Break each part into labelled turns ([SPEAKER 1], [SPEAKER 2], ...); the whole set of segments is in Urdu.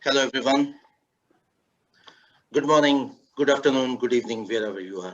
[SPEAKER 1] Hello everyone. Good morning, good afternoon, good evening, wherever you are.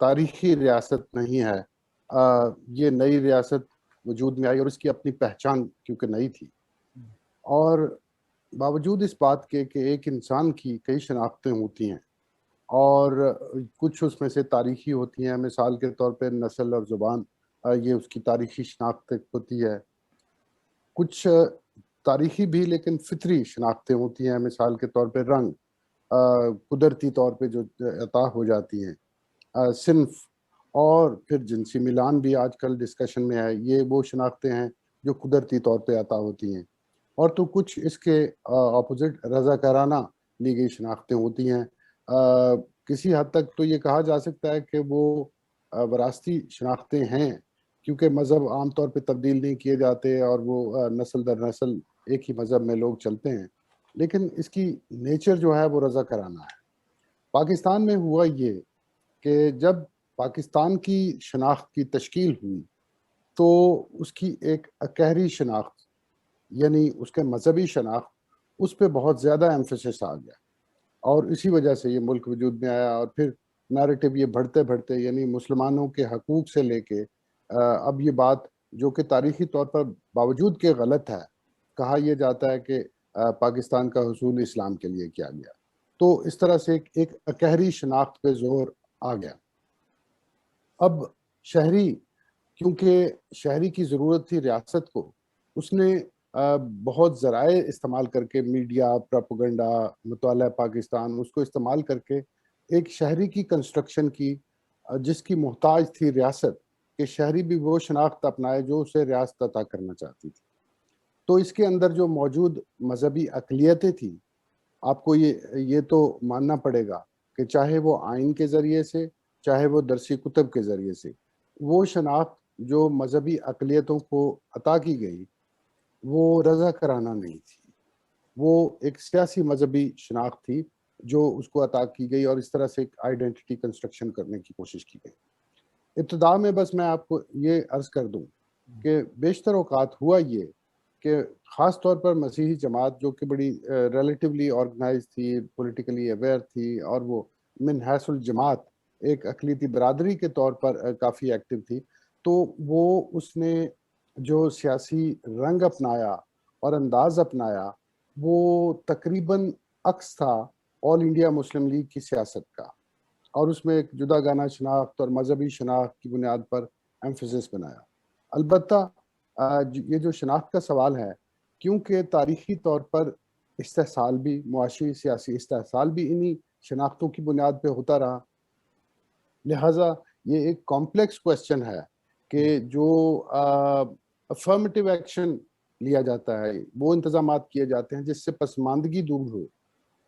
[SPEAKER 2] تاریخی ریاست نہیں ہے. یہ نئی ریاست وجود میں آئی اور اس کی اپنی پہچان کیونکہ نئی تھی, اور باوجود اس بات کے کہ ایک انسان کی کئی شناختیں ہوتی ہیں اور کچھ اس میں سے تاریخی ہوتی ہیں, مثال کے طور پہ نسل اور زبان, یہ اس کی تاریخی شناخت ہوتی ہے. کچھ تاریخی بھی لیکن فطری شناختیں ہوتی ہیں, مثال کے طور پہ رنگ, قدرتی طور پہ جو عطا ہو جاتی ہیں, صنف, اور پھر جنسی ملان بھی آج کل ڈسکشن میں ہے. یہ وہ شناختیں ہیں جو قدرتی طور پہ عطا ہوتی ہیں. اور تو کچھ اس کے اپوزٹ رضاکارانہ لی گئی شناختیں ہوتی ہیں. کسی حد تک تو یہ کہا جا سکتا ہے کہ وہ وراثتی شناختیں ہیں, کیونکہ مذہب عام طور پہ تبدیل نہیں کیے جاتے اور وہ نسل در نسل ایک ہی مذہب میں لوگ چلتے ہیں, لیکن اس کی نیچر جو ہے وہ رضاکارانہ ہے. پاکستان میں ہوا یہ کہ جب پاکستان کی شناخت کی تشکیل ہوئی تو اس کی ایک اکہری شناخت, یعنی اس کے مذہبی شناخت, اس پہ بہت زیادہ ایمفیسس آ گیا, اور اسی وجہ سے یہ ملک وجود میں آیا. اور پھر نیریٹو یہ بڑھتے بڑھتے, یعنی مسلمانوں کے حقوق سے لے کے اب یہ بات جو کہ تاریخی طور پر باوجود کہ غلط ہے, کہا یہ جاتا ہے کہ پاکستان کا حصول اسلام کے لیے کیا گیا. تو اس طرح سے ایک اکہری شناخت پہ زور آ گیا. اب شہری, کیونکہ شہری کی ضرورت تھی ریاست کو, اس نے بہت ذرائع استعمال کر کے, میڈیا, پروپیگنڈا, مطالعہ پاکستان, اس کو استعمال کر کے ایک شہری کی کنسٹرکشن کی, جس کی محتاج تھی ریاست, کہ شہری بھی وہ شناخت اپنائے جو اسے ریاست عطا کرنا چاہتی تھی. تو اس کے اندر جو موجود مذہبی اقلیتیں تھیں, آپ کو یہ تو ماننا پڑے گا کہ چاہے وہ آئین کے ذریعے سے, چاہے وہ درسی کتب کے ذریعے سے, وہ شناخت جو مذہبی اقلیتوں کو عطا کی گئی وہ رضاکارانہ نہیں تھی. وہ ایک سیاسی مذہبی شناخت تھی جو اس کو عطا کی گئی, اور اس طرح سے ایک آئیڈینٹی کنسٹرکشن کرنے کی کوشش کی گئی. ابتدا میں بس میں آپ کو یہ عرض کر دوں کہ بیشتر اوقات ہوا یہ کہ خاص طور پر مسیحی جماعت, جو کہ بڑی ریلیٹیولی آرگنائز تھی, پولیٹیکلی اویئر تھی, اور وہ من حیث الجماعت ایک اقلیتی برادری کے طور پر کافی ایکٹیو تھی, تو وہ اس نے جو سیاسی رنگ اپنایا اور انداز اپنایا وہ تقریباً عکس تھا آل انڈیا مسلم لیگ کی سیاست کا, اور اس میں ایک جدا گانہ شناخت اور مذہبی شناخت کی بنیاد پر ایمفیسس بنایا. البتہ یہ جو شناخت کا سوال ہے, کیونکہ تاریخی طور پر استحصال بھی, معاشی سیاسی استحصال بھی انہی شناختوں کی بنیاد پہ ہوتا رہا, لہٰذا یہ ایک کمپلیکس کویسچن ہے کہ جو افرمیٹیو ایکشن لیا جاتا ہے, وہ انتظامات کیے جاتے ہیں جس سے پسماندگی دور ہو,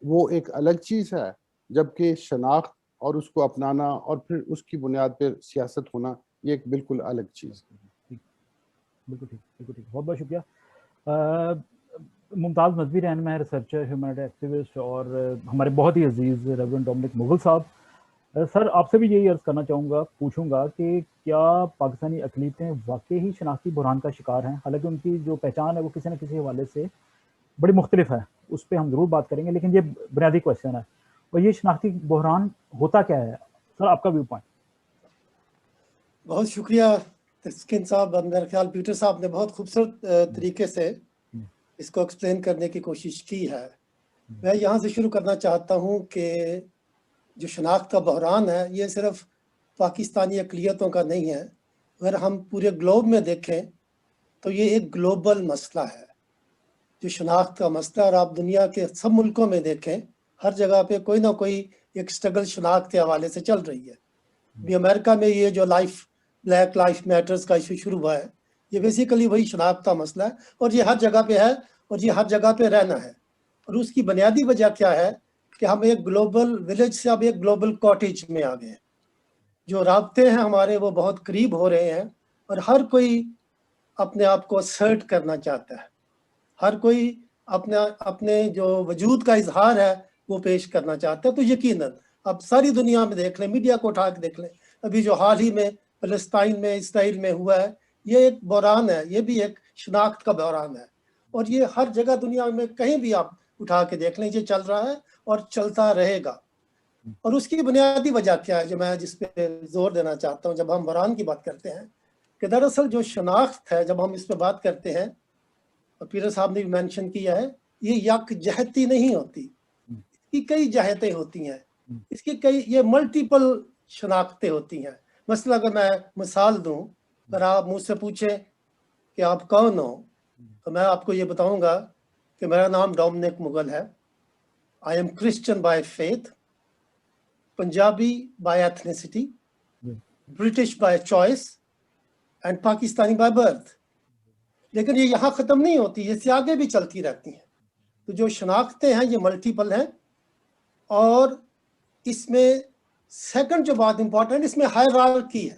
[SPEAKER 2] وہ ایک الگ چیز ہے, جبکہ شناخت اور اس کو اپنانا اور پھر اس کی بنیاد پر سیاست ہونا یہ ایک بالکل الگ چیز ہے.
[SPEAKER 3] بالکل ٹھیک, بالکل ٹھیک, بہت بہت شکریہ. ممتاز نظوی رہنما ہے, ریسرچر, ہیومینٹی ایکٹیوسٹ, اور ہمارے بہت ہی عزیز ریورنڈ ڈومنک مغل صاحب. سر آپ سے بھی یہی عرض کرنا چاہوں گا, پوچھوں گا کہ کیا پاکستانی اقلیتیں واقعی ہی شناختی بحران کا شکار ہیں؟ حالانکہ ان کی جو پہچان ہے وہ کسی نہ کسی حوالے سے بڑی مختلف ہے, اس پہ ہم ضرور بات کریں گے, لیکن یہ بنیادی کویشچن ہے, اور یہ شناختی بحران ہوتا کیا ہے؟ سر آپ کا ویو پوائنٹ.
[SPEAKER 4] بہت شکریہ تسکین صاحب. میرا خیال پیٹر صاحب نے بہت خوبصورت طریقے سے اس کو ایکسپلین کرنے کی کوشش کی ہے. میں یہاں سے شروع کرنا چاہتا ہوں کہ جو شناخت کا بحران ہے یہ صرف پاکستانی اقلیتوں کا نہیں ہے. اگر ہم پورے گلوب میں دیکھیں تو یہ ایک گلوبل مسئلہ ہے جو شناخت کا مسئلہ, اور آپ دنیا کے سب ملکوں میں دیکھیں ہر جگہ پہ کوئی نہ کوئی ایک اسٹرگل شناخت کے حوالے سے چل رہی ہے. بھی امریکہ میں یہ جو بلیک لائف میٹرز کا ایشو شروع ہوا ہے, یہ بیسیکلی وہی شناخت کا مسئلہ ہے, اور یہ ہر جگہ پہ ہے, اور یہ ہر جگہ پہ رہنا ہے. اور اس کی بنیادی وجہ کیا ہے کہ ہم ایک گلوبل ولیج سے اب ایک گلوبل کاٹیج میں آ گئے ہیں. جو رابطے ہیں ہمارے وہ بہت قریب ہو رہے ہیں, اور ہر کوئی اپنے آپ کو اسرٹ کرنا چاہتا ہے, ہر کوئی اپنے جو وجود کا اظہار ہے وہ پیش کرنا چاہتا ہے. تو یقیناً اب ساری دنیا میں دیکھ لیں, میڈیا کو اٹھا کے دیکھ لیں, ابھی جو حال ہی میں فلسطین میں, اسرائیل میں ہوا ہے, یہ ایک بحران ہے, یہ بھی ایک شناخت کا بحران ہے. اور یہ ہر جگہ دنیا میں کہیں بھی آپ اٹھا کے دیکھ لیں یہ چل رہا ہے اور چلتا رہے گا. اور اس کی بنیادی وجہ کیا ہے جو میں جس پہ زور دینا چاہتا ہوں جب ہم بحران کی بات کرتے ہیں کہ دراصل جو شناخت ہے جب ہم اس پہ بات کرتے ہیں اور پیٹر صاحب نے بھی مینشن کیا ہے یہ یک جہتی نہیں ہوتی، اس کی کئی جہتیں ہوتی ہیں، اس کی کئی یہ ملٹیپل شناختیں ہوتی ہیں. مثلا اگر میں مثال دوں، اگر آپ مجھ سے پوچھیں کہ آپ کون ہو تو میں آپ کو یہ بتاؤں گا کہ میرا نام ڈومنک مغل ہے. I am Christian by faith, Punjabi by ethnicity, British by choice and Pakistani by birth. لیکن یہ یہاں ختم نہیں ہوتی، یہ سے آگے بھی چلتی رہتی ہیں. تو جو شناختیں ہیں یہ ملٹیپل ہیں، اور اس میں سیکنڈ جو بات امپورٹنٹ اس میں ہائرارکی ہے.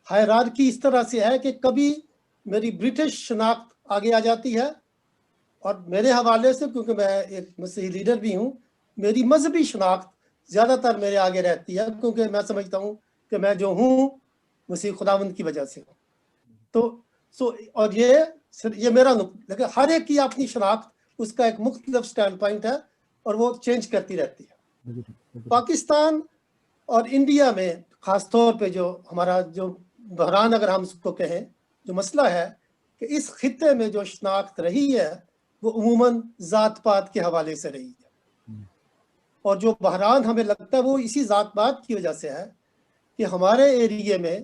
[SPEAKER 4] ہائرارکی اس طرح سے ہے کہ کبھی میری برٹش شناخت آگے آ جاتی ہے، اور میرے حوالے سے کیونکہ میں ایک مسیحی لیڈر بھی ہوں میری مذہبی شناخت زیادہ تر میرے آگے رہتی ہے، کیونکہ میں سمجھتا ہوں کہ میں جو ہوں مسیح خداوند کی وجہ سے ہوں. تو اور یہ میرا لیکن ہر ایک کی اپنی شناخت اس کا ایک مختلف سٹینڈ پوائنٹ ہے اور وہ چینج کرتی رہتی ہے. پاکستان اور انڈیا میں خاص طور پہ جو ہمارا جو بحران اگر ہم اس کو کہیں جو مسئلہ ہے کہ اس خطے میں جو شناخت رہی ہے وہ عموماً ذات پات کے حوالے سے رہی ہے، اور جو بحران ہمیں لگتا ہے وہ اسی ذات پات کی وجہ سے ہے کہ ہمارے ایریے میں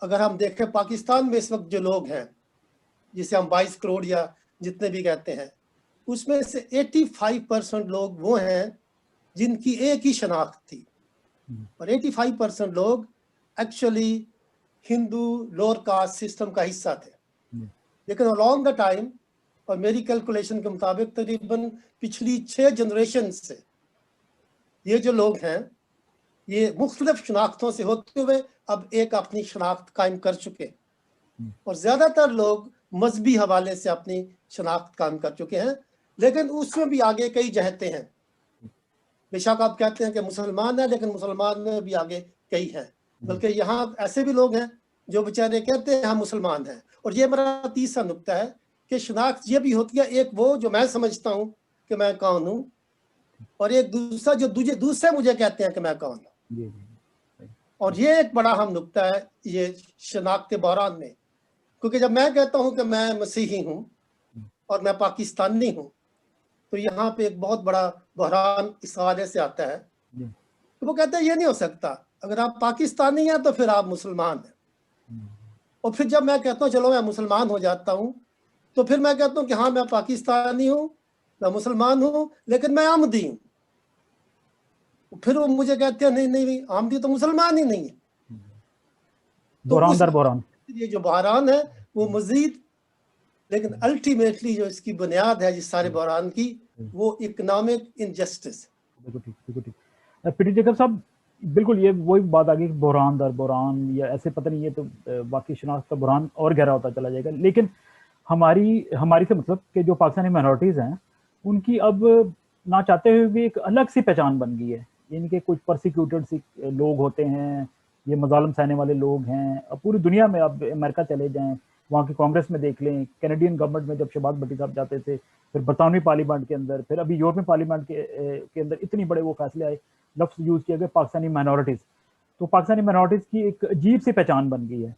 [SPEAKER 4] اگر ہم دیکھیں پاکستان میں اس وقت جو لوگ ہیں جسے ہم 22 کروڑ یا جتنے بھی کہتے ہیں اس میں سے 85% لوگ وہ ہیں جن کی ایک ہی شناخت تھی، اور 85% لوگ ایکچولی ہندو لوور کاسٹ سسٹم کا حصہ تھے. لیکن along دا ٹائم اور میری کیلکولیشن کے مطابق تقریباً پچھلی 6 جنریشن سے یہ جو لوگ ہیں یہ مختلف شناختوں سے ہوتے ہوئے اب ایک اپنی شناخت قائم کر چکے، اور زیادہ تر لوگ مذہبی حوالے سے اپنی شناخت قائم کر چکے ہیں. لیکن اس میں بھی آگے کئی جہتیں ہیں. بے شک آپ کہتے ہیں کہ مسلمان ہیں، لیکن مسلمان میں بھی آگے کئی ہیں، بلکہ یہاں ایسے بھی لوگ ہیں جو بیچارے کہتے ہیں ہم مسلمان ہیں. اور یہ میرا تیسرا نقطہ ہے کہ شناخت یہ بھی ہوتی ہے، ایک وہ جو میں سمجھتا ہوں کہ میں کون ہوں، اور ایک دوسرا جو دوسرے مجھے کہتے ہیں کہ میں کون ہوں. اور یہ ایک بڑا اہم نقطہ ہے یہ شناخت بحران میں، کیونکہ جب میں کہتا ہوں کہ میں مسیحی ہوں اور میں پاکستانی ہوں تو یہاں پہ ایک بہت بڑا بحران اس حوالے سے آتا ہے کہ وہ کہتے ہیں یہ نہیں ہو سکتا، اگر آپ پاکستانی ہیں تو پھر آپ مسلمان ہیں. اور پھر جب میں کہتا ہوں چلو میں مسلمان ہو جاتا ہوں تو پھر میں کہتا ہوں کہ ہاں میں پاکستانی ہوں، میں مسلمان ہوں، لیکن میں احمدی ہوں. پھر وہ مجھے کہتے ہیں نہیں نہیں احمدی تو مسلمان ہی نہیں ہے.
[SPEAKER 3] بحران در بحران
[SPEAKER 4] یہ جو بحران ہے وہ مزید، لیکن الٹیمیٹلی جو اس کی بنیاد ہے جس سارے بحران کی وہ اکنامک انجسٹس.
[SPEAKER 3] پیٹر جیکب صاحب بالکل یہ وہی بات آ گئی کہ بحران در بحران یا ایسے پتہ نہیں، یہ تو باقی شناخت کا بحران اور گہرا ہوتا چلا جائے گا. لیکن ہماری سے مطلب کہ جو پاکستانی مائنورٹیز ہیں ان کی اب نہ چاہتے ہوئے بھی ایک الگ سی پہچان بن گئی ہے. یعنی کہ کچھ پرسیکیوٹڈ سی لوگ ہوتے ہیں، یہ مظالم سہنے والے لوگ ہیں. اب پوری دنیا میں اب امریکہ چلے جائیں، وہاں کی کانگریس میں دیکھ لیں، کینیڈین گورنمنٹ میں جب شہباز بھٹی صاحب جاتے تھے، پھر برطانوی پارلیمنٹ کے اندر، پھر ابھی یورپین پارلیمنٹ کے اندر اتنی بڑے وہ فیصلے آئے، لفظ یوز کیا گیا پاکستانی مائنورٹیز. تو پاکستانی مائنورٹیز کی ایک عجیب سی پہچان بن گئی ہے.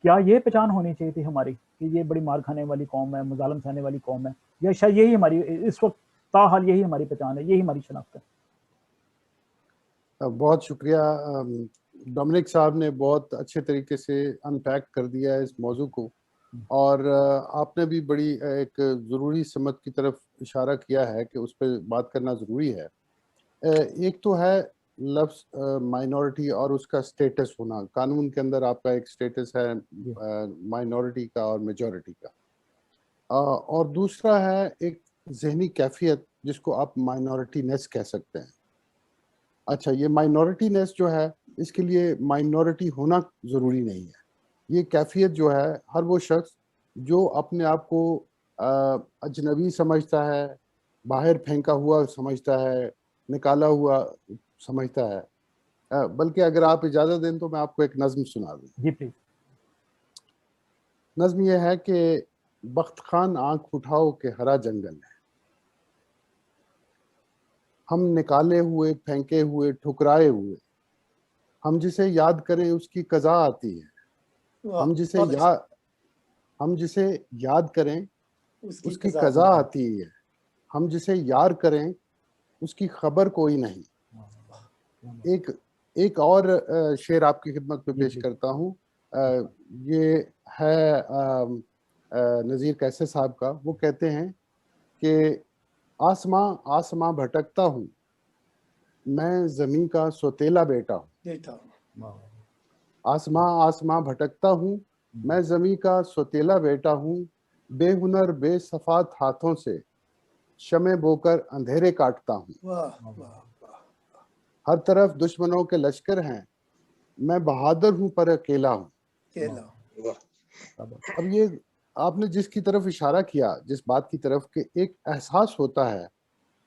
[SPEAKER 3] کیا یہ پہچان ہونی چاہیے تھی ہماری کہ یہ بڑی مار کھانے والی قوم ہے، مظالم سہنے والی قوم ہے، یا شاید یہی ہماری اس وقت تاحال یہی ہماری پہچان ہے، یہی ہماری شناخت ہے؟
[SPEAKER 2] بہت شکریہ ڈومنک صاحب نے بہت اچھے طریقے سے انپیک کر دیا ہے اس موضوع کو، اور آپ نے بھی بڑی ایک ضروری سمت کی طرف اشارہ کیا ہے کہ اس پہ بات کرنا ضروری ہے. ایک تو ہے لفظ مائنورٹی اور اس کا سٹیٹس ہونا. قانون کے اندر آپ کا ایک سٹیٹس ہے مائنورٹی کا اور میجورٹی کا، اور دوسرا ہے ایک ذہنی کیفیت جس کو آپ مائنورٹی نیس کہہ سکتے ہیں. اچھا، یہ مائنورٹی نیس جو ہے اس کے لیے مائنورٹی ہونا ضروری نہیں ہے. یہ کیفیت جو ہے ہر وہ شخص جو اپنے آپ کو اجنبی سمجھتا ہے، باہر پھینکا ہوا سمجھتا ہے، نکالا ہوا سمجھتا ہے. بلکہ اگر آپ اجازت دیں تو میں آپ کو ایک نظم سنا دوں.
[SPEAKER 3] جی پلیز.
[SPEAKER 2] نظم یہ ہے کہ بخت خان آنکھ اٹھاؤ کہ ہرا جنگل ہے، ہم نکالے ہوئے، پھینکے ہوئے، ٹھکرائے ہوئے، ہم جسے یاد کریں اس کی قضا آتی ہے،
[SPEAKER 4] واہ،
[SPEAKER 2] ہم جسے
[SPEAKER 4] بہت اچھا،
[SPEAKER 2] ہم جسے یاد کریں
[SPEAKER 4] اس
[SPEAKER 2] اس کی
[SPEAKER 4] قضا
[SPEAKER 2] قضا آتی ہے، ہم جسے یار کریں اس کی خبر کوئی نہیں۔ ایک اور شعر آپ کی خدمت میں پیش کرتا ہوں، یہ ہے نذیر قیصر صاحب کا۔ وہ کہتے ہیں کہ آسماں آسماں بھٹکتا ہوں، میں زمین کا سوتیلا بیٹا ہوں۔
[SPEAKER 4] دیتا ہوں،
[SPEAKER 2] آسماں آسماں بھٹکتا ہوں، میں زمین کا سوتیلا بیٹا ہوں، بے ہنر بے صفات ہاتھوں سے شمع بو کر اندھیرے کاٹتا ہوں۔
[SPEAKER 4] واہ واہ واہ،
[SPEAKER 2] ہر طرف دشمنوں کے لشکر ہیں، میں بہادر ہوں پر اکیلا ہوں۔
[SPEAKER 4] کیلا،
[SPEAKER 2] اب یہ آپ نے جس کی طرف اشارہ کیا، جس بات کی طرف کہ ایک احساس ہوتا ہے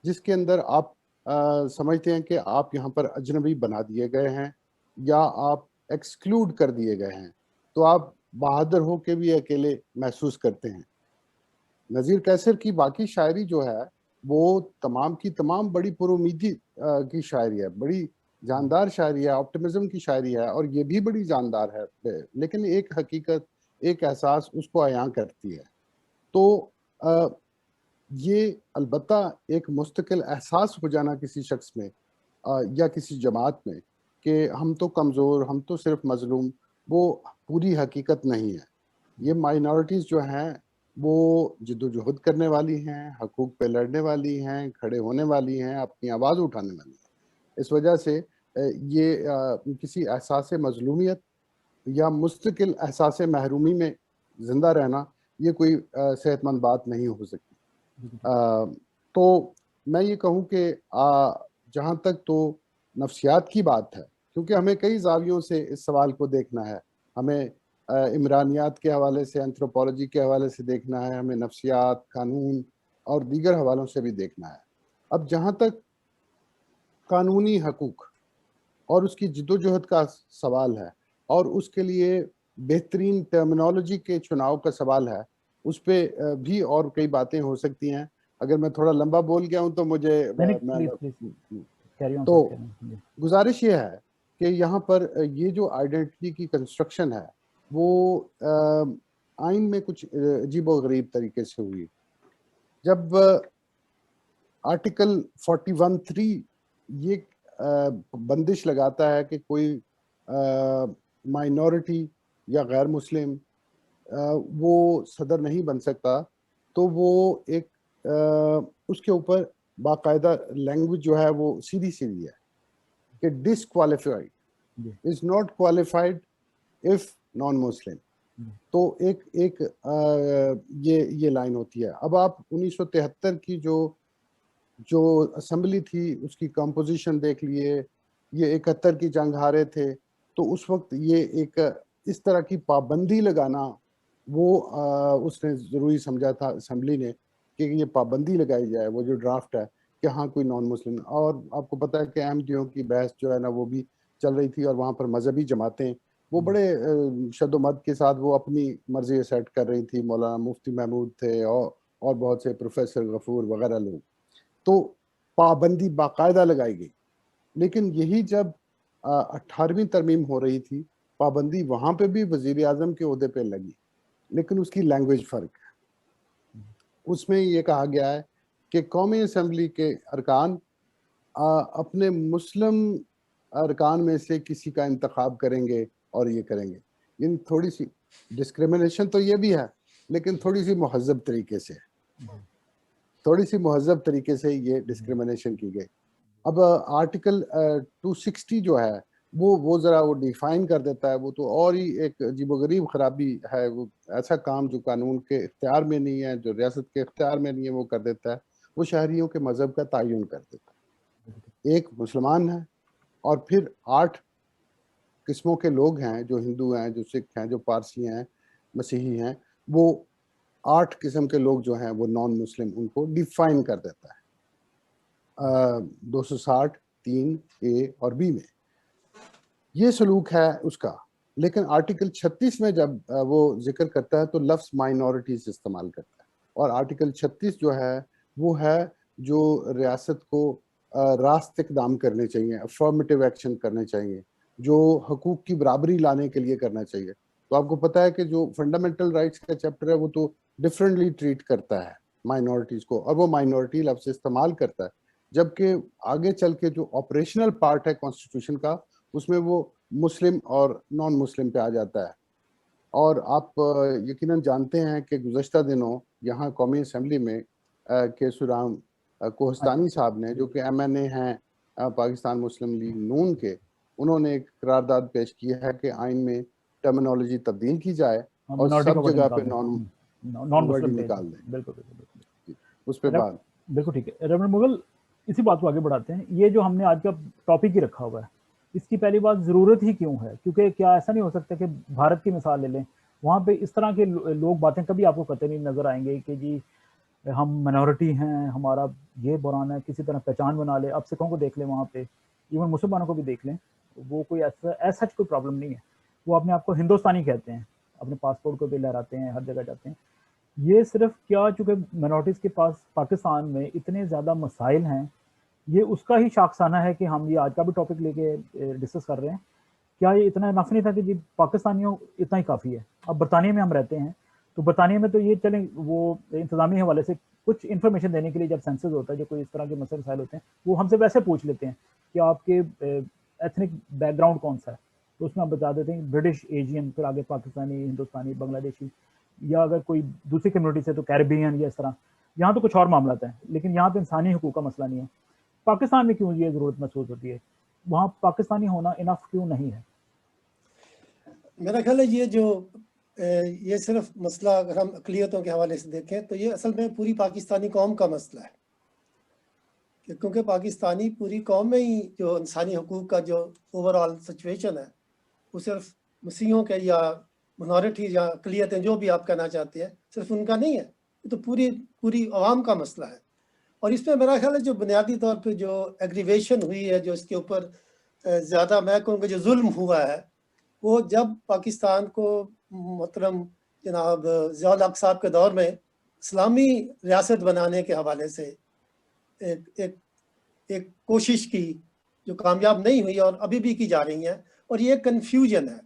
[SPEAKER 2] جس کے اندر آپ سمجھتے ہیں کہ آپ یہاں پر اجنبی بنا دیے گئے ہیں یا آپ ایکسکلوڈ کر دیے گئے ہیں، تو آپ بہادر ہو کے بھی اکیلے محسوس کرتے ہیں۔ نذیر قیصر کی باقی شاعری جو ہے وہ تمام کی تمام بڑی پر امیدی کی شاعری ہے، بڑی جاندار شاعری ہے، آپٹمزم کی شاعری ہے، اور یہ بھی بڑی جاندار ہے، لیکن ایک حقیقت، ایک احساس اس کو عیاں کرتی ہے۔ تو یہ البتہ ایک مستقل احساس ہو جانا کسی شخص میں یا کسی جماعت میں کہ ہم تو کمزور، ہم تو صرف مظلوم، وہ پوری حقیقت نہیں ہے۔ یہ مائنورٹیز جو ہیں وہ جد و جہد کرنے والی ہیں، حقوق پہ لڑنے والی ہیں، کھڑے ہونے والی ہیں، اپنی آواز اٹھانے والی ہیں۔ اس وجہ سے یہ کسی احساس مظلومیت یا مستقل احساس محرومی میں زندہ رہنا یہ کوئی صحت مند بات نہیں ہو سکتی۔ تو میں یہ کہوں کہ جہاں تک تو نفسیات کی بات ہے، کیونکہ ہمیں کئی زاویوں سے اس سوال کو دیکھنا ہے، ہمیں عمرانیات کے حوالے سے، انتھروپولوجی کے حوالے سے دیکھنا ہے، ہمیں نفسیات، قانون اور دیگر حوالوں سے بھی دیکھنا ہے۔ اب جہاں تک قانونی حقوق اور اس کی جد و جہد کا سوال ہے اور اس کے لیے بہترین ٹرمینالوجی کے چناؤ کا سوال ہے، اس پہ بھی اور کئی باتیں ہو سکتی ہیں۔ اگر میں تھوڑا لمبا بول گیا ہوں تو مجھے تو گزارش یہ ہے کہ یہاں پر یہ جو آئیڈینٹی کی کنسٹرکشن ہے وہ آئین میں کچھ عجیب و غریب طریقے سے ہوئی۔ جب آرٹیکل 41(3) یہ بندش لگاتا ہے کہ کوئی مائنورٹی یا غیر مسلم وہ صدر نہیں بن سکتا، تو وہ ایک اس کے اوپر باقاعدہ لینگویج جو ہے وہ سیدھی سیدھی ہے کہ disqualified is not qualified if non Muslim. تو ایک یہ لائن ہوتی ہے۔ اب آپ 1973 کی جو اسمبلی تھی اس کی کمپوزیشن دیکھ لیے، یہ 71 کی جنگ ہارے تھے، تو اس وقت یہ ایک اس طرح کی پابندی لگانا وہ اس نے ضروری سمجھا تھا اسمبلی نے کہ یہ پابندی لگائی جائے، وہ جو ڈرافٹ ہے کہ ہاں کوئی نان مسلم۔ اور آپ کو پتہ ہے کہ احمدیوں کی بحث جو ہے نا وہ بھی چل رہی تھی، اور وہاں پر مذہبی جماعتیں وہ بڑے شد و مد کے ساتھ وہ اپنی مرضی سیٹ کر رہی تھی، مولانا مفتی محمود تھے اور بہت سے پروفیسر غفور وغیرہ لوگ، تو پابندی باقاعدہ لگائی گئی۔ لیکن یہی جب 18ویں ترمیم ہو رہی تھی، پابندی وہاں پہ بھی وزیر اعظم کے عہدے پہ لگی، لیکن اس کی لینگویج فرق ہے۔ اس میں یہ کہا گیا ہے کہ قومی اسمبلی کے ارکان اپنے مسلم ارکان میں سے کسی کا انتخاب کریں گے اور یہ کریں گے۔ یعنی تھوڑی سی ڈسکریمنیشن تو یہ بھی ہے، لیکن تھوڑی سی مہذب طریقے سے، تھوڑی سی مہذب طریقے سے یہ ڈسکریمنیشن کی گئی۔ اب آرٹیکل 260 جو ہے وہ ذرا وہ ڈیفائن کر دیتا ہے، وہ تو اور ہی ایک عجیب و غریب خرابی ہے۔ وہ ایسا کام جو قانون کے اختیار میں نہیں ہے، جو ریاست کے اختیار میں نہیں ہے، وہ کر دیتا ہے۔ وہ شہریوں کے مذہب کا تعین کر دیتا ہے۔ ایک مسلمان ہے اور پھر 8 قسموں کے لوگ ہیں، جو ہندو ہیں، جو سکھ ہیں، جو پارسی ہیں، مسیحی ہیں، وہ 8 قسم کے لوگ جو ہیں وہ نان مسلم، ان کو ڈیفائن کر دیتا ہے 260 3A اور B میں۔ یہ سلوک ہے اس کا۔ لیکن آرٹیکل 36 میں جب وہ ذکر کرتا ہے تو لفظ مائنورٹیز استعمال کرتا ہے، اور آرٹیکل 36 جو ہے وہ ہے جو ریاست کو راست اقدام کرنے چاہیے, افرمیٹیو ایکشن کرنے چاہیے, جو حقوق کی برابری لانے کے لیے کرنا چاہیے. تو آپ کو پتہ ہے کہ جو فنڈامنٹل رائٹس کا چیپٹر ہے وہ تو ڈفرینٹلی ٹریٹ کرتا ہے مائنورٹیز کو, اور وہ مائنورٹی لفظ استعمال کرتا ہے, جبکہ آگے چل کے جو آپریشنل پارٹ ہے کانسٹیٹیوشن کا اس میں وہ مسلم اور نان مسلم پہ آ جاتا ہے. اور آپ یقیناً جانتے ہیں کہ گزشتہ دنوں یہاں قومی اسمبلی میں کے سورام کوہستانی صاحب نے, جو کہ MNA ہیں پاکستان مسلم لیگ نون کے, انہوں نے ایک قرارداد پیش کی ہے کہ آئین میں ٹرمینالوجی تبدیل کی جائے اور سب جگہ پہ نان ورڈ نکال دیں.
[SPEAKER 3] بالکل
[SPEAKER 2] اس پہ بات
[SPEAKER 3] بالکل ٹھیک ہے. ریورنڈ مغل, اسی بات کو آگے بڑھاتے ہیں. یہ جو ہم نے آج کا ٹاپک ہی رکھا ہوا ہے, اس کی پہلی بات ضرورت ہی کیوں ہے؟ کیونکہ کیا ایسا نہیں ہو سکتا کہ بھارت کی مثال لے لیں, وہاں پہ اس طرح کے لوگ باتیں کبھی آپ کو قطعی نہیں نظر آئیں گے کہ جی ہم مائنورٹی ہیں, ہمارا یہ بران ہے, کسی طرح پہچان بنا لے. آپ سکھوں کو دیکھ لیں, وہاں پہ ایون مسلمانوں کو بھی دیکھ لیں, وہ کوئی ایسا کوئی پرابلم نہیں ہے. وہ اپنے آپ کو ہندوستانی کہتے ہیں, اپنے پاسپورٹ کو بھی لہراتے ہیں, ہر جگہ جاتے ہیں. یہ صرف کیا چونکہ مائنورٹیز کے پاس پاکستان میں اتنے زیادہ مسائل ہیں, یہ اس کا ہی شاخسانہ ہے کہ ہم یہ آج کا بھی ٹاپک لے کے ڈسکس کر رہے ہیں. کیا یہ اتنا انف نہیں تھا کہ جی پاکستانیوں اتنا ہی کافی ہے؟ اب برطانیہ میں ہم رہتے ہیں, تو برطانیہ میں تو یہ چلیں وہ انتظامی حوالے سے کچھ انفارمیشن دینے کے لیے جب سینسز ہوتا ہے, جو کوئی اس طرح کے مسائل ہوتے ہیں, وہ ہم سے ویسے پوچھ لیتے ہیں کہ آپ کے ایتھنک بیک گراؤنڈ کون سا ہے, تو اس میں آپ بتا دیتے ہیں برٹش, ایشین, پھر آگے پاکستانی, ہندوستانی, بنگلہ دیشی, یا اگر کوئی دوسری کمیونٹی سے تو کیریبین یا اس طرح. یہاں تو کچھ اور معاملات ہیں, لیکن یہاں پہ انسانی حقوق کا مسئلہ نہیں ہے. پاکستان میں کیوں یہ ضرورت محسوس ہوتی ہے؟ وہاں پاکستانی ہونا انف کیوں نہیں ہے؟
[SPEAKER 4] میرا خیال ہے یہ صرف مسئلہ اگر ہم اقلیتوں کے حوالے سے دیکھیں تو یہ اصل میں پوری پاکستانی قوم کا مسئلہ ہے, کیونکہ پاکستانی پوری قوم میں ہی جو انسانی حقوق کا جو اوور آل سچویشن ہے وہ صرف مسیحیوں کے یا منورٹیز یا اقلیتیں جو بھی آپ کہنا چاہتے ہیں صرف ان کا نہیں ہے, یہ تو پوری عوام کا مسئلہ ہے. اور اس میں میرا خیال ہے جو بنیادی طور پہ جو ایگریویشن ہوئی ہے, جو اس کے اوپر زیادہ میں کہوں کہ جو ظلم ہوا ہے, وہ جب پاکستان کو محترم جناب ضیاء الحق صاحب کے دور میں اسلامی ریاست بنانے کے حوالے سے ایک کوشش کی جو کامیاب نہیں ہوئی اور ابھی بھی کی جا رہی ہیں, اور یہ ایک کنفیوژن ہے.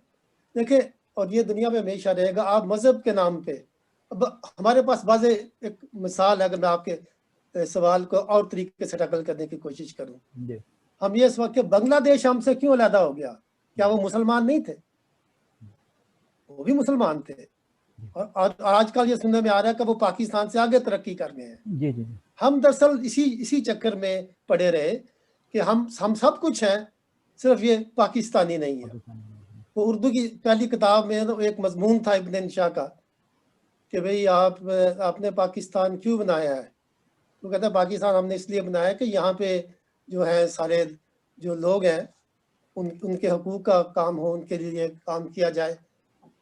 [SPEAKER 4] دیکھیں, اور یہ دنیا میں ہمیشہ رہے گا. آپ مذہب کے نام پہ, اب ہمارے پاس بعض ایک مثال ہے, اگر میں آپ کے سوال کو اور طریقے سے ٹیکل کرنے کی کوشش کروں, ہم یہ اس وقت کہ بنگلہ دیش ہم سے کیوں علیحدہ ہو گیا؟ کیا وہ مسلمان نہیں تھے؟ وہ بھی مسلمان تھے, اور آج کل یہ سننے میں آ رہا ہے کہ وہ پاکستان سے آگے ترقی کر گئے ہیں. ہم دراصل اسی چکر میں پڑے رہے کہ ہم سب کچھ ہیں, صرف یہ پاکستانی نہیں ہے. وہ اردو کی پہلی کتاب میں ایک مضمون تھا ابن انشا کا کہ بھئی آپ نے پاکستان کیوں بنایا ہے؟ وہ کہتا ہے پاکستان ہم نے اس لیے بنایا کہ یہاں پہ جو ہے سارے جو لوگ ہیں ان کے حقوق کا کام ہو, ان کے لیے کام کیا جائے.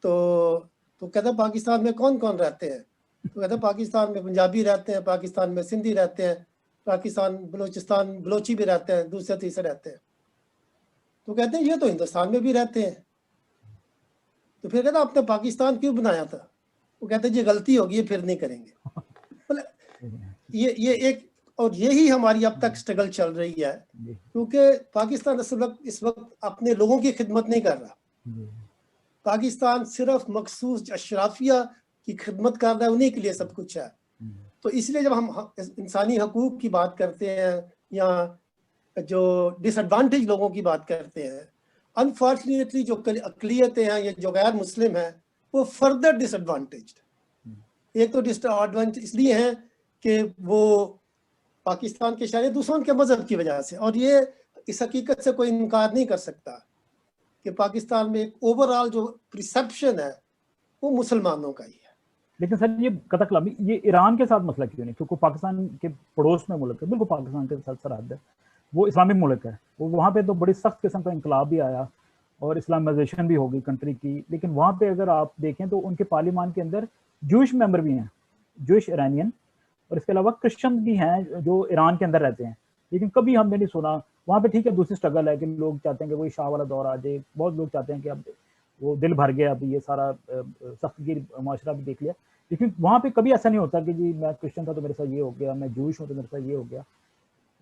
[SPEAKER 4] تو کہتا ہے پاکستان میں کون کون رہتے ہیں؟ تو کہتا ہے پاکستان میں پنجابی رہتے ہیں, پاکستان میں سندھی رہتے ہیں, پاکستان بلوچستان بلوچی بھی رہتے ہیں, دوسرے تیسرے رہتے ہیں. تو کہتے ہیں یہ تو ہندوستان میں بھی رہتے ہیں. تو پھر کہتا آپ نے پاکستان کیوں بنایا تھا؟ وہ کہتے ہیں یہ غلطی ہوگی, یہ پھر نہیں کریں گے. یہ ایک, اور یہی ہماری اب تک سٹرگل چل رہی ہے, کیونکہ پاکستان اس وقت اپنے لوگوں کی خدمت نہیں کر رہا. پاکستان صرف مخصوص اشرافیہ کی خدمت کر رہا ہے, انہی کے لیے سب کچھ ہے. تو اس لیے جب ہم انسانی حقوق کی بات کرتے ہیں یا جو ڈس ایڈوانٹیج لوگوں کی بات کرتے ہیں, انفارچونیٹلی جو اقلیتیں ہیں یا جو غیر مسلم ہیں وہ فردر ڈس ایڈوانٹیجڈ. ایک تو ڈس ایڈوانٹیج اس لیے ہیں کہ وہ پاکستان کے شہری دوسروں کے مذہب کی وجہ سے, اور یہ اس حقیقت سے کوئی انکار نہیں کر سکتا کہ پاکستان میں ایک اوور آل جو پرسیپشن ہے وہ مسلمانوں کا ہی ہے.
[SPEAKER 3] لیکن سر یہ قطع کلامی یہ ایران کے ساتھ مسئلہ کیوں نہیں؟ کیونکہ پاکستان کے پڑوس میں ملک ہے, بالکل پاکستان کے ساتھ سرحد ہے, وہ اسلامک ملک ہے, وہاں پہ تو بڑی سخت قسم کا انقلاب بھی آیا اور اسلامائزیشن بھی ہوگی کنٹری کی. لیکن وہاں پہ اگر آپ دیکھیں تو ان کے پارلیمان کے اندر جوئش ممبر بھی ہیں, جوئش ایرانین, اور اس کے علاوہ کرسچن بھی ہیں جو ایران کے اندر رہتے ہیں. لیکن کبھی ہم نے نہیں سنا وہاں پہ. ٹھیک ہے دوسری اسٹرگل ہے کہ لوگ چاہتے ہیں کہ وہی شاہ والا دور آ جائے, بہت لوگ چاہتے ہیں کہ اب وہ دل بھر گیا, اب یہ سارا سخت گیر معاشرہ بھی دیکھ لیا. لیکن وہاں پہ کبھی ایسا نہیں ہوتا کہ جی میں کرسچن تھا تو میرے ساتھ یہ ہو گیا, میں جوئش ہوں تو میرے ساتھ یہ ہو گیا.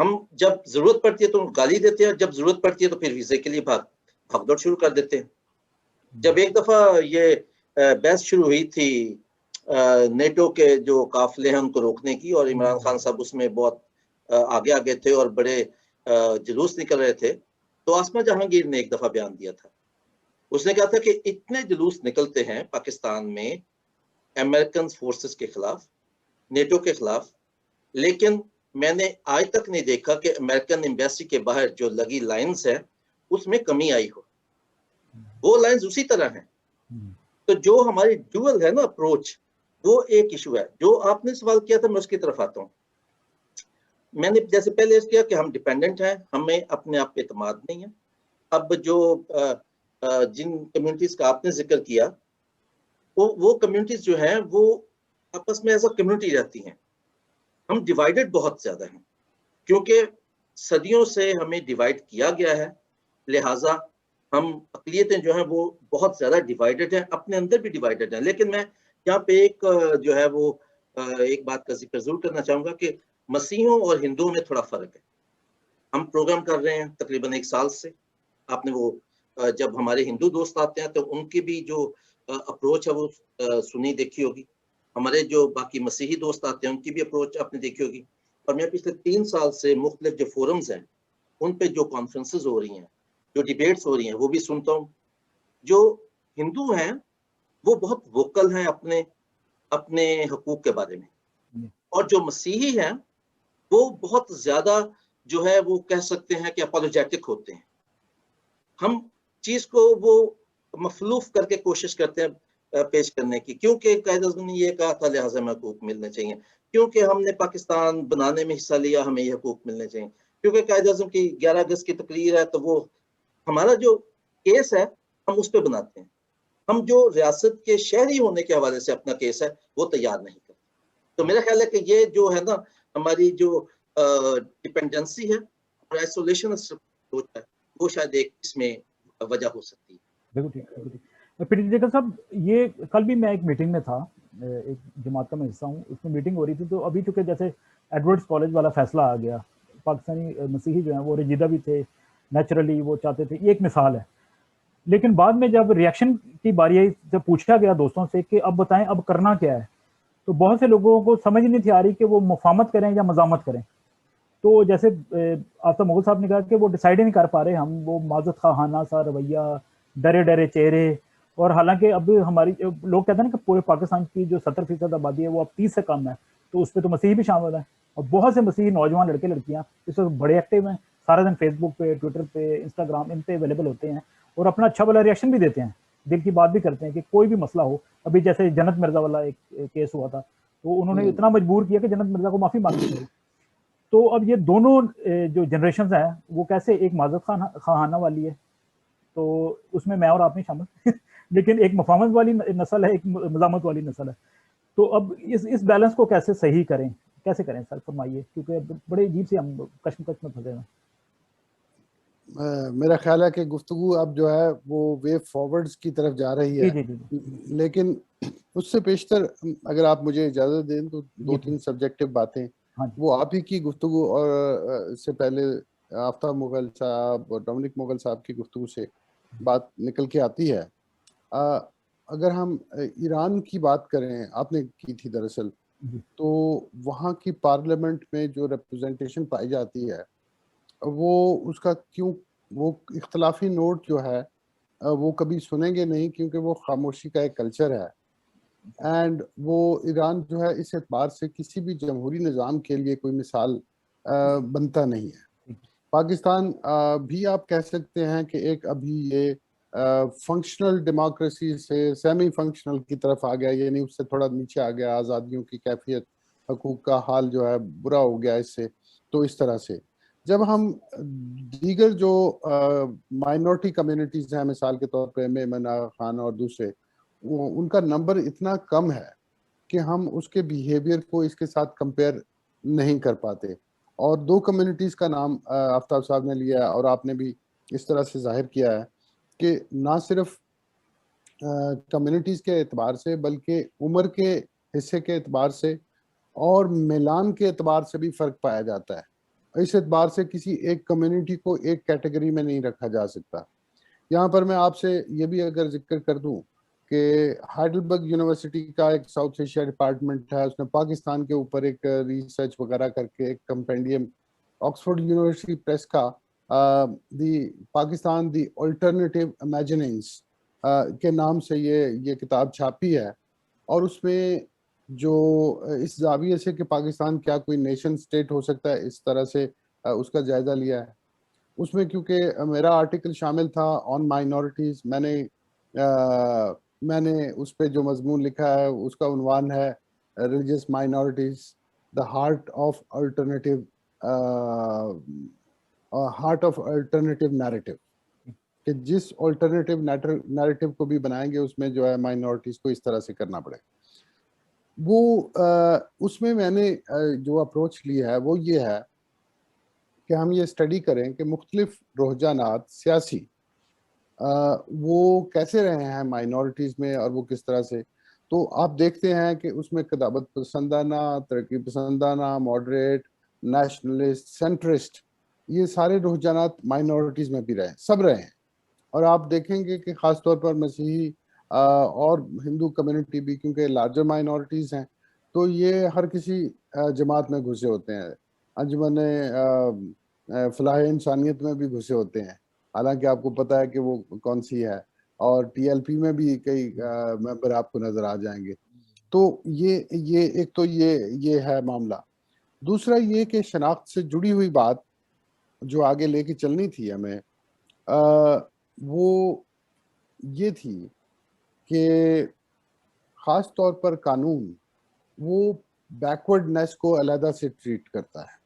[SPEAKER 1] ہم جب ضرورت پڑتی ہے تو گالی دیتے ہیں، جب ضرورت پڑتی ہے تو پھر ویزے کے لیے بھاگ دوڑ شروع کر دیتے ہیں. جب ایک دفعہ یہ بحث شروع ہوئی تھی نیٹو کے جو قافلے ہیں ان کو روکنے کی، اور عمران خان صاحب اس میں بہت آگے تھے اور بڑے جلوس نکل رہے تھے، تو آسما جہانگیر نے ایک دفعہ بیان دیا تھا. اس نے کہا تھا کہ اتنے جلوس نکلتے ہیں پاکستان میں امریکن فورسز کے خلاف، نیٹو کے خلاف، لیکن میں نے آج تک نہیں دیکھا کہ امریکن ایمبیسی کے باہر جو لگی لائنز ہیں اس میں کمی آئی ہو. وہ لائنز اسی طرح ہیں. تو جو ہماری ڈوئل ہے نا اپروچ، وہ ایک ایشو ہے. جو آپ نے سوال کیا تھا میں اس کی طرف آتا ہوں. میں نے جیسے پہلے اس کیا کہ ہم ڈیپینڈنٹ ہیں، ہمیں اپنے آپ پہ اعتماد نہیں ہے. اب جو جن کمیونٹیز کا آپ نے ذکر کیا، وہ کمیونٹیز جو ہیں وہ آپس میں ایز اے کمیونٹی رہتی ہیں. ہم ڈیوائیڈڈ بہت زیادہ ہیں کیونکہ صدیوں سے ہمیں ڈیوائیڈ کیا گیا ہے، لہٰذا ہم اقلیتیں جو ہیں وہ بہت زیادہ ڈیوائیڈڈ ہیں، اپنے اندر بھی ڈیوائیڈڈ ہیں. لیکن میں یہاں پہ ایک جو ہے وہ ایک بات کا ذکر ضرور کرنا چاہوں گا کہ مسیحیوں اور ہندوؤں میں تھوڑا فرق ہے. ہم پروگرام کر رہے ہیں تقریباً 1 سال سے. آپ نے وہ جب ہمارے ہندو دوست آتے ہیں تو ان کی بھی جو اپروچ ہے وہ سنی دیکھی ہوگی. ہمارے جو باقی مسیحی دوست آتے ہیں ان کی بھی اپروچ آپ نے دیکھی ہوگی. اور میں پچھلے 3 سال سے مختلف جو فورمز ہیں ان پہ جو کانفرنسز ہو رہی ہیں، جو ڈیبیٹس ہو رہی ہیں، وہ بھی سنتا ہوں. جو ہندو ہیں وہ بہت ووکل ہیں اپنے حقوق کے بارے میں، اور جو مسیحی ہیں وہ بہت زیادہ جو ہے وہ کہہ سکتے ہیں کہ اپولوجیٹک ہوتے ہیں. ہم چیز کو وہ مخلوف کر کے کوشش کرتے ہیں پیش کرنے کی، کیونکہ قائد اعظم نے یہ کہا تھا لہٰذا ہمیں حقوق ملنے چاہیے، کیونکہ ہم نے پاکستان بنانے میں حصہ لیا ہمیں یہ حقوق ملنے چاہیے، کیونکہ قائد اعظم کی 11 اگست کی تقریر ہے تو وہ ہمارا جو کیس ہے ہم اس پہ بناتے ہیں. ہم جو ریاست کے شہری ہونے کے حوالے سے اپنا کیس ہے وہ تیار نہیں کرتے. تو میرا خیال ہے کہ یہ جو ہے نا ہماری جو ڈپینڈنسی ہے اور آئسولیشن سوچ ہے وہ شاید ایک اس میں وجہ ہو سکتی ہے.
[SPEAKER 3] بالکل ٹھیک. پی ٹی صاحب، یہ کل بھی میں ایک میٹنگ میں تھا، ایک جماعت کا میں حصہ ہوں، اس میں میٹنگ ہو رہی تھی. تو ابھی چونکہ جیسے ایڈورڈز کالج والا فیصلہ آ گیا، پاکستانی مسیحی جو ہیں وہ رنجیدہ بھی تھے، نیچرلی وہ چاہتے تھے، یہ ایک مثال ہے. لیکن بعد میں جب ریئیکشن کی باری آئی، جب پوچھا گیا دوستوں سے کہ اب بتائیں اب کرنا کیا ہے، تو بہت سے لوگوں کو سمجھ نہیں تھی آ رہی کہ وہ مفاہمت کریں یا مزاحمت کریں. تو جیسے آفتاب مغل صاحب نے کہا کہ وہ ڈیسائیڈ ہی نہیں کر پا رہے ہم، وہ معذرت خواہانہ سا رویہ، ڈرے ڈرے چہرے. اور حالانکہ اب ہماری لوگ کہتے ہیں نا کہ پورے پاکستان کی جو 70% آبادی ہے وہ اب 30 سے کم ہے، تو اس پہ تو مسیحی بھی شامل ہیں. اور بہت سے مسیحی نوجوان لڑکے لڑکیاں اس وقت بڑے ایکٹیو ہیں، سارا دن فیس بک پہ، ٹویٹر پہ، انسٹاگرام، ان پہ اویلیبل ہوتے ہیں اور اپنا اچھا والا ریئیکشن بھی دیتے ہیں، دل کی بات بھی کرتے ہیں کہ کوئی بھی مسئلہ ہو. ابھی جیسے جنت مرزا والا ایک کیس ہوا تھا تو انہوں نے اتنا مجبور کیا کہ جنت مرزا کو معافی مانگنی پڑی. تو اب یہ دونوں جو جنریشنز ہیں وہ کیسے، ایک معذرت خواہانہ والی ہے تو اس میں اور آپ نہیں شامل لیکن ایک مفاہمت والی نسل ہے، ایک مزاحمت والی نسل ہے. تو اب اس بیلنس کو کیسے صحیح کریں، کیسے کریں سر فرمائیے، کیونکہ بڑے عجیب سے ہم کشمکش میں پھنسے ہیں.
[SPEAKER 2] میرا خیال ہے کہ گفتگو اب جو ہے وہ وے فارورڈز کی طرف جا رہی ہے. لیکن اس سے پیشتر اگر آپ مجھے اجازت دیں تو 2-3 سبجیکٹو باتیں وہ آپ ہی کی گفتگو اور اس سے پہلے آفتاب مغل صاحب اور ڈومنک مغل صاحب کی گفتگو سے بات نکل کے آتی ہے. اگر ہم ایران کی بات کریں، آپ نے کی تھی دراصل، تو وہاں کی پارلیمنٹ میں جو ریپرزنٹیشن پائی جاتی ہے وہ اس کا کیوں وہ اختلافی نوٹ جو ہے وہ کبھی سنیں گے نہیں، کیونکہ وہ خاموشی کا ایک کلچر ہے. اینڈ وہ ایران جو ہے اس اعتبار سے کسی بھی جمہوری نظام کے لیے کوئی مثال بنتا نہیں ہے. پاکستان بھی آپ کہہ سکتے ہیں کہ ایک ابھی یہ فنکشنل ڈیموکریسی سے سیمی فنکشنل کی طرف آ گیا، یعنی اس سے تھوڑا نیچے آ گیا، آزادیوں کی کیفیت، حقوق کا حال جو ہے برا ہو گیا اس سے. تو اس طرح سے جب ہم دیگر جو مائنورٹی کمیونٹیز ہیں، مثال کے طور پہ میمن آغا خان اور دوسرے، ان کا نمبر اتنا کم ہے کہ ہم اس کے بیہیویئر کو اس کے ساتھ کمپیئر نہیں کر پاتے. اور 2 کمیونٹیز کا نام آفتاب صاحب نے لیا اور آپ نے بھی اس طرح سے ظاہر کیا ہے کہ نہ صرف کمیونٹیز کے اعتبار سے بلکہ عمر کے حصے کے اعتبار سے اور میلان کے اعتبار سے بھی فرق پایا جاتا ہے. اس اعتبار سے کسی ایک کمیونٹی کو ایک کیٹیگری میں نہیں رکھا جا سکتا. یہاں پر میں آپ سے یہ بھی اگر ذکر کر دوں کہ ہائیڈلبرگ یونیورسٹی کا ایک ساؤتھ ایشیا ڈپارٹمنٹ ہے, اس نے پاکستان کے اوپر ایک ریسرچ وغیرہ کر کے ایک کمپینڈیم, آکسفورڈ یونیورسٹی پریس کا دی پاکستان دی الٹرنیٹیو امیجننگز کے نام سے یہ کتاب چھاپی ہے, اور اس میں جو اس زاویے سے کہ پاکستان کیا کوئی نیشن سٹیٹ ہو سکتا ہے, اس طرح سے اس کا جائزہ لیا ہے. اس میں کیونکہ میرا آرٹیکل شامل تھا آن مائنورٹیز, میں نے اس پہ جو مضمون لکھا ہے اس کا عنوان ہے religious minorities the heart of alternative narrative, کہ جس الٹرنیٹیو نیریٹو کو بھی بنائیں گے اس میں جو ہے مائنورٹیز کو اس طرح سے کرنا پڑے. وہ اس میں نے جو اپروچ لی ہے وہ یہ ہے کہ ہم یہ اسٹڈی کریں کہ مختلف رجحانات سیاسی وہ کیسے رہے ہیں مائنورٹیز میں اور وہ کس طرح سے. تو آپ دیکھتے ہیں کہ اس میں قدامت پسندانہ, ترقی پسندانہ, ماڈریٹ, نیشنلسٹ, سینٹرسٹ, یہ سارے رجحانات مائنورٹیز میں بھی رہے, سب رہے ہیں. اور آپ دیکھیں گے کہ خاص طور پر مسیحی اور ہندو کمیونٹی بھی, کیونکہ لارجر مائنورٹیز ہیں, تو یہ ہر کسی جماعت میں گھسے ہوتے ہیں, انجمن فلاح انسانیت میں بھی گھسے ہوتے ہیں, حالانکہ آپ کو پتہ ہے کہ وہ کون سی ہے, اور ٹی ایل پی میں بھی کئی ممبر آپ کو نظر آ جائیں گے. تو یہ ایک تو یہ ہے معاملہ. دوسرا یہ کہ شناخت سے جڑی ہوئی بات جو آگے لے کے چلنی تھی ہمیں, وہ یہ تھی کہ خاص طور پر قانون وہ بیکورڈنیس کو علیحدہ سے ٹریٹ کرتا ہے,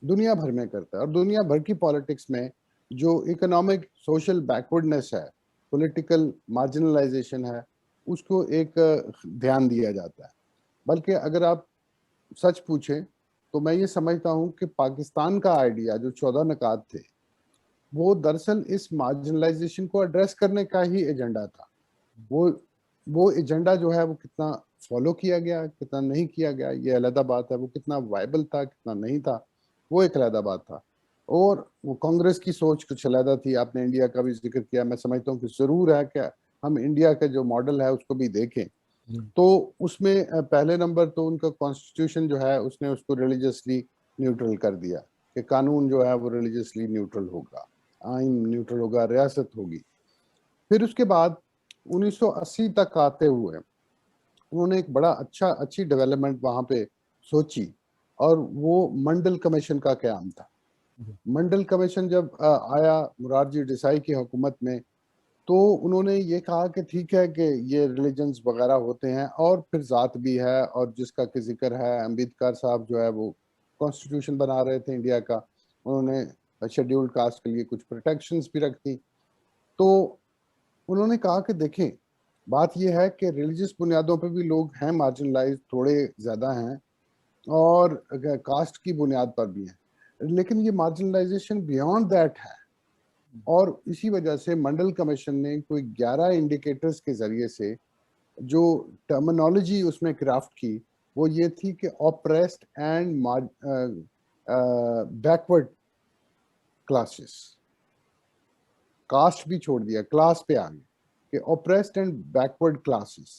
[SPEAKER 2] دنیا بھر میں کرتا ہے, اور دنیا بھر کی پالیٹکس میں جو اکنامک سوشل بیکورڈنیس ہے, پولیٹیکل مارجنلائزیشن ہے, اس کو ایک دھیان دیا جاتا ہے. بلکہ اگر آپ سچ پوچھیں تو میں یہ سمجھتا ہوں کہ پاکستان کا آئیڈیا جو 14 نکات تھے وہ دراصل اس مارجنلائزیشن کو ایڈریس کرنے کا ہی ایجنڈا تھا. وہ ایجنڈا جو ہے وہ کتنا فالو کیا گیا, کتنا نہیں کیا گیا, یہ علیحدہ بات ہے. وہ کتنا وائبل تھا, کتنا نہیں تھا, وہ ایک علیحدہ بات تھا. اور وہ کانگریس کی سوچ کچھ علیحدہ تھی. آپ نے انڈیا کا بھی ذکر کیا, میں سمجھتا ہوں کہ ضرور ہے کہ ہم انڈیا کا جو ماڈل ہے اس کو بھی دیکھیں. تو اس میں پہلے نمبر تو ان کا کانسٹیٹیوشن جو ہے اس نے اس کو ریلیجسلی نیوٹرل کر دیا, کہ قانون جو ہے وہ ریلیجسلی نیوٹرل ہوگا, آئین نیوٹرل ہوگا, ریاست ہوگی. پھر اس کے بعد 1980 تک آتے ہوئے انہوں نے ایک بڑا اچھی ڈیولپمنٹ وہاں پہ سوچی, اور وہ منڈل کمیشن کا قیام تھا. منڈل کمیشن جب آیا مرارجی دیسائی کی حکومت میں, تو انہوں نے یہ کہا کہ ٹھیک ہے کہ یہ ریلیجنز وغیرہ ہوتے ہیں, اور پھر ذات بھی ہے, اور جس کا کہ ذکر ہے امبیڈکر صاحب جو ہے وہ کانسٹیٹیوشن بنا رہے تھے انڈیا کا, انہوں نے شیڈیولڈ کاسٹ کے لیے کچھ پروٹیکشنز بھی رکھتی. تو انہوں نے کہا کہ دیکھیں بات یہ ہے کہ ریلیجس بنیادوں پہ بھی لوگ ہیں مارجنلائز, تھوڑے زیادہ ہیں, اور کاسٹ کی بنیاد پر بھی ہیں, لیکن یہ مارجنلائزیشن بیانڈ دیٹ ہے. اور اسی وجہ سے منڈل کمیشن نے کوئی 11 انڈیکیٹرز کے ذریعے سے جو ٹرمنالوجی اس میں کرافٹ کی وہ یہ تھی کہ oppressed and backward classes, cost بھی چھوڑ دیا, کلاس پہ آ گئے کہ oppressed اینڈ بیکورڈ کلاسز.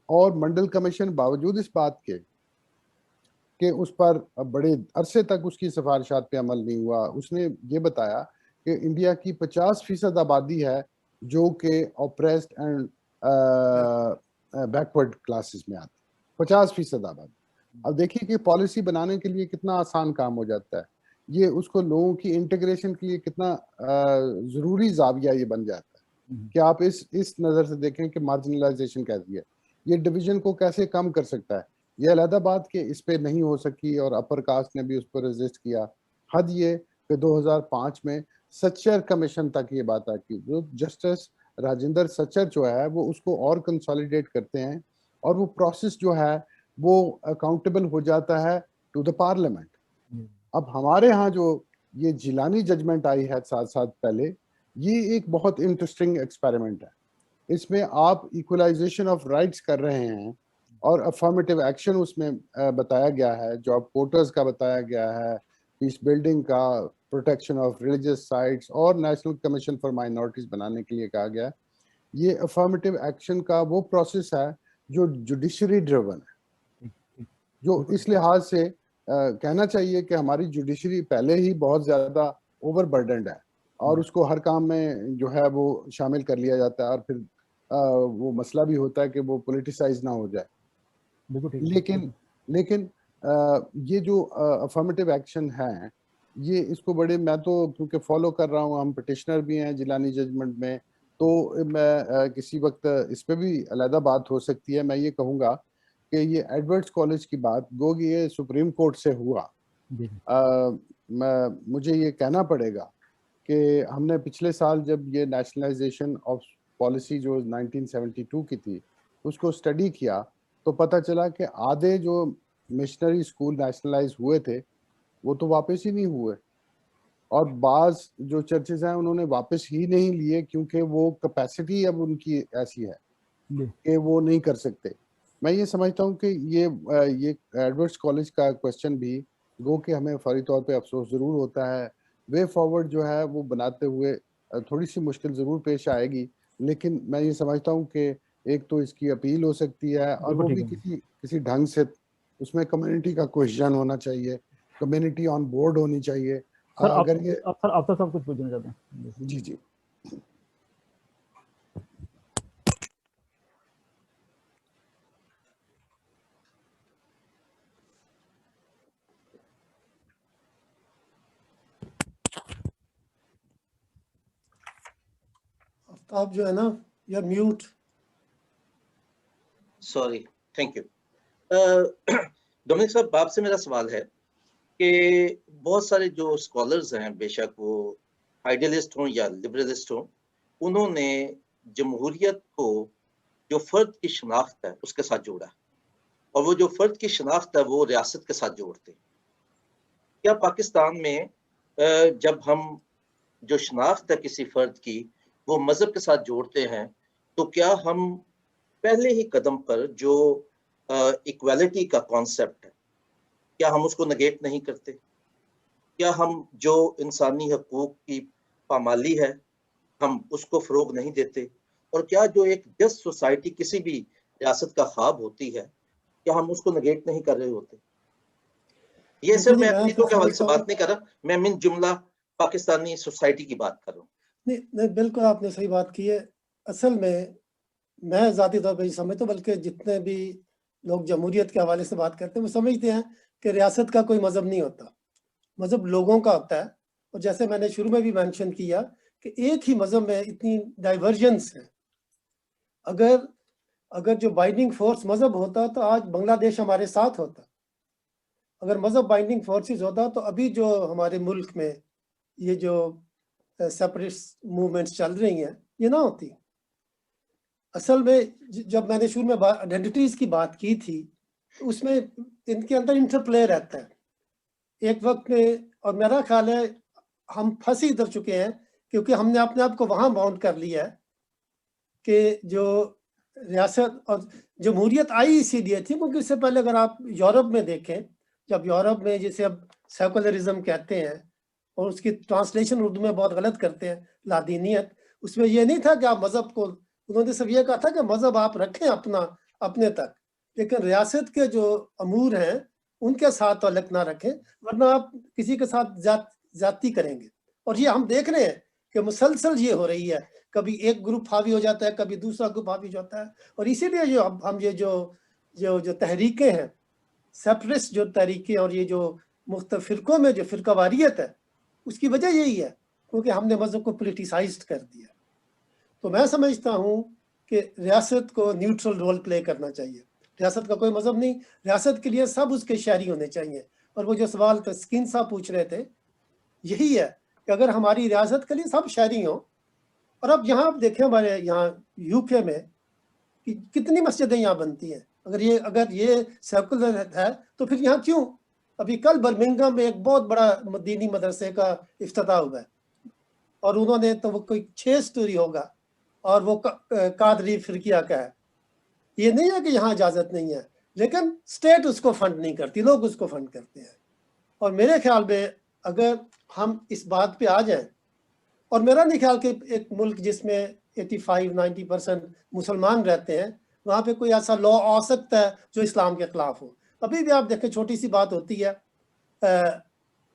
[SPEAKER 2] اور منڈل کمیشن باوجود اس بات کے کہ اس پر بڑے عرصے تک اس کی سفارشات پہ عمل نہیں ہوا, اس نے یہ بتایا کہ انڈیا کی 50% آبادی ہے جو کہ oppressed اینڈ بیکورڈ کلاسز میں آتی, 50% آبادی. اب دیکھیے کہ پالیسی بنانے کے لیے کتنا آسان کام ہو جاتا ہے, یہ اس کو لوگوں کی انٹیگریشن کے لیے کتنا ضروری زاویہ یہ بن جاتا ہے کہ آپ اس نظر سے دیکھیں کہ مارجنلائزیشن کیسی ہے, یہ ڈویژن کو کیسے کم کر سکتا ہے. یہ علیحدہ بات کہ اس پہ نہیں ہو سکی, اور اپر کاسٹ نے بھی اس پر ریزسٹ کیا. حد یہ کہ 2005 میں سچر کمیشن تک یہ بات آتی, جو جسٹس راجندر سچر جو ہے وہ اس کو اور کنسالیڈیٹ کرتے ہیں, اور وہ پروسیس جو ہے وہ اکاؤنٹیبل ہو جاتا ہے ٹو دا پارلیمنٹ. اب ہمارے ہاں جو یہ جیلانی ججمنٹ آئی ہے 7 سال پہلے, یہ ایک بہت انٹرسٹنگ ایکسپیریمنٹ ہے. اس میں آپ ایکولائزیشن آف رائٹس کر رہے ہیں, اور افرمیٹیو ایکشن اس میں بتایا گیا ہے, جاب کوٹرز کا بتایا گیا ہے, پیس بلڈنگ کا، پروٹیکشن آف ریلیجیس سائٹس اور نیشنل کمیشن فار مائنورٹیز بنانے کے لیے کہا گیا. یہ افرمیٹیو ایکشن کا وہ پروسیس ہے جو جوڈیشری ڈریون ہے، جو اس لحاظ سے کہنا چاہیے کہ ہماری جوڈیشری پہلے ہی بہت زیادہ اوور برڈنڈ ہے اور اس کو ہر کام میں جو ہے وہ شامل کر لیا جاتا ہے، اور پھر وہ مسئلہ بھی ہوتا ہے کہ وہ پولیٹیسائز نہ ہو جائے. لیکن یہ جو افرمیٹیو ایکشن ہے، یہ اس کو بڑے، میں تو کیونکہ فالو کر رہا ہوں، ہم پٹیشنر بھی ہیں جیلانی ججمنٹ میں، تو میں کسی وقت اس پہ بھی علیحدہ بات ہو سکتی ہے. میں یہ کہوں گا کہ یہ ایڈورڈز کالج کی بات گو کہ یہ سپریم کورٹ سے ہوا. مجھے یہ کہنا پڑے گا کہ ہم نے پچھلے سال جب یہ نیشنلائزیشن آف پالیسی جو 1972 کی تھی اس کو اسٹڈی کیا تو پتہ چلا کہ آدھے جو مشنری اسکول نیشنلائز ہوئے تھے وہ تو واپس ہی نہیں ہوئے، اور بعض جو چرچز ہیں انہوں نے واپس ہی نہیں لیے کیونکہ وہ کیپیسٹی اب ان کی ایسی ہے کہ وہ نہیں کر سکتے. میں یہ سمجھتا ہوں کہ یہ ایڈورڈز کالج کا کویسچن بھی گو کہ ہمیں فوری طور پہ افسوس ضرور ہوتا ہے. وے فارورڈ جو ہے وہ بناتے ہوئے تھوڑی سی مشکل ضرور پیش آئے گی، لیکن میں یہ سمجھتا ہوں کہ ایک تو اس کی اپیل ہو سکتی ہے، اور وہ بھی کسی ڈھنگ سے اس میں کمیونٹی کا کوشچن ہونا چاہیے، کمیونٹی آن بورڈ ہونی چاہیے. اگر یہ
[SPEAKER 3] آپ صاحب کچھ پوچھنا چاہتے ہیں؟
[SPEAKER 2] جی
[SPEAKER 4] آپ جو ہے نا you are mute.
[SPEAKER 1] Sorry, thank you. Dominic صاحب، آپ سے میرا سوال ہے کہ بہت سارے جو اسکالرز ہیں، بے شک وہ آئیڈیلسٹ ہوں یا لبرلسٹ ہوں، انہوں نے جمہوریت کو جو فرد کی شناخت ہے اس کے ساتھ جوڑا، اور وہ جو فرد کی شناخت ہے وہ ریاست کے ساتھ جوڑتے. کیا پاکستان میں جب ہم جو شناخت ہے کسی فرد کی وہ مذہب کے ساتھ جوڑتے ہیں تو کیا ہم پہلے ہی قدم پر جو ایکویلٹی کا کانسیپٹ ہے کیا ہم اس کو نگیٹ نہیں کرتے؟ کیا ہم جو انسانی حقوق کی پامالی ہے ہم اس کو فروغ نہیں دیتے؟ اور کیا جو ایک جسٹ سوسائٹی کسی بھی ریاست کا خواب ہوتی ہے کیا ہم اس کو نگیٹ نہیں کر رہے ہوتے؟ یہ صرف میں اقلیتوں کے حوالے سے بات نہیں کر رہا، میں من جملہ پاکستانی سوسائٹی کی بات کر رہا ہوں.
[SPEAKER 4] نہیں بالکل آپ نے صحیح بات کی ہے. اصل میں ذاتی طور پہ یہ سمجھتا ہوں، بلکہ جتنے بھی لوگ جمہوریت کے حوالے سے بات کرتے ہیں وہ سمجھتے ہیں کہ ریاست کا کوئی مذہب نہیں ہوتا، مذہب لوگوں کا ہوتا ہے. اور جیسے میں نے شروع میں بھی مینشن کیا کہ ایک ہی مذہب میں اتنی ڈائیورجنس ہے. اگر جو بائنڈنگ فورس مذہب ہوتا تو آج بنگلہ دیش ہمارے ساتھ ہوتا. اگر مذہب بائنڈنگ فورسز ہوتا تو ابھی جو ہمارے ملک میں یہ جو سیپریٹسٹ موومنٹس چل رہی ہیں یہ نہ ہوتی. اصل میں جب میں نے شروع میں آئیڈینٹیٹیز کی بات کی تھی تو اس میں ان کے اندر انٹرپلے رہتا ہے ایک وقت میں. اور میرا خیال ہے ہم پھنسی ادھر چکے ہیں کیونکہ ہم نے اپنے آپ کو وہاں باؤنڈ کر لیا ہے کہ جو ریاست اور جمہوریت آئی اسی لیے تھی کیونکہ اس سے پہلے اگر آپ یورپ میں دیکھیں، جب یورپ میں جسے اب سیکولرزم کہتے ہیں اور اس کی ٹرانسلیشن اردو میں بہت غلط کرتے ہیں لادینیت، اس میں یہ نہیں تھا کہ آپ مذہب کو، انہوں نے صرف یہ کہا تھا کہ مذہب آپ رکھیں اپنے تک، لیکن ریاست کے جو امور ہیں ان کے ساتھ تعلق نہ رکھیں ورنہ آپ کسی کے ساتھ زیادتی کریں گے. اور یہ ہم دیکھ رہے ہیں کہ مسلسل یہ ہو رہی ہے، کبھی ایک گروپ حاوی ہو جاتا ہے، کبھی دوسرا گروپ حاوی ہو جاتا ہے. اور اسی لیے ہم یہ جو تحریکیں ہیں، سیپریسٹ جو تحریکیں اور یہ جو مختلف فرقوں میں جو فرقہ واریت ہے، اس کی وجہ یہی ہے کیونکہ ہم نے مذہب کو پولیٹیسائزڈ کر دیا. تو میں سمجھتا ہوں کہ ریاست کو نیوٹرل رول پلے کرنا چاہیے. ریاست کا کوئی مذہب نہیں، ریاست کے لیے سب اس کے شہری ہونے چاہیے. اور وہ جو سوال تسکین صاحب پوچھ رہے تھے یہی ہے کہ اگر ہماری ریاست کے لیے سب شہری ہوں. اور اب یہاں آپ دیکھیں ہمارے یہاں یو کے میں کتنی مسجدیں یہاں بنتی ہیں. اگر یہ سیکولر ہے تو پھر یہاں کیوں؟ ابھی کل برمنگھم میں ایک بہت بڑا دینی مدرسے کا افتتاح ہوا ہے اور انہوں نے تو وہ کوئی 6 سٹوری ہوگا اور وہ قادری فرقیہ کا ہے. یہ نہیں ہے کہ یہاں اجازت نہیں ہے، لیکن اسٹیٹ اس کو فنڈ نہیں کرتی، لوگ اس کو فنڈ کرتے ہیں. اور میرے خیال میں اگر ہم اس بات پہ آ جائیں، اور میرا نہیں خیال کہ ایک ملک جس میں 85-90% مسلمان رہتے ہیں وہاں پہ کوئی ایسا لا آ سکتا ہے جو اسلام کے خلاف ہو. ابھی بھی آپ دیکھیں چھوٹی سی بات ہوتی ہے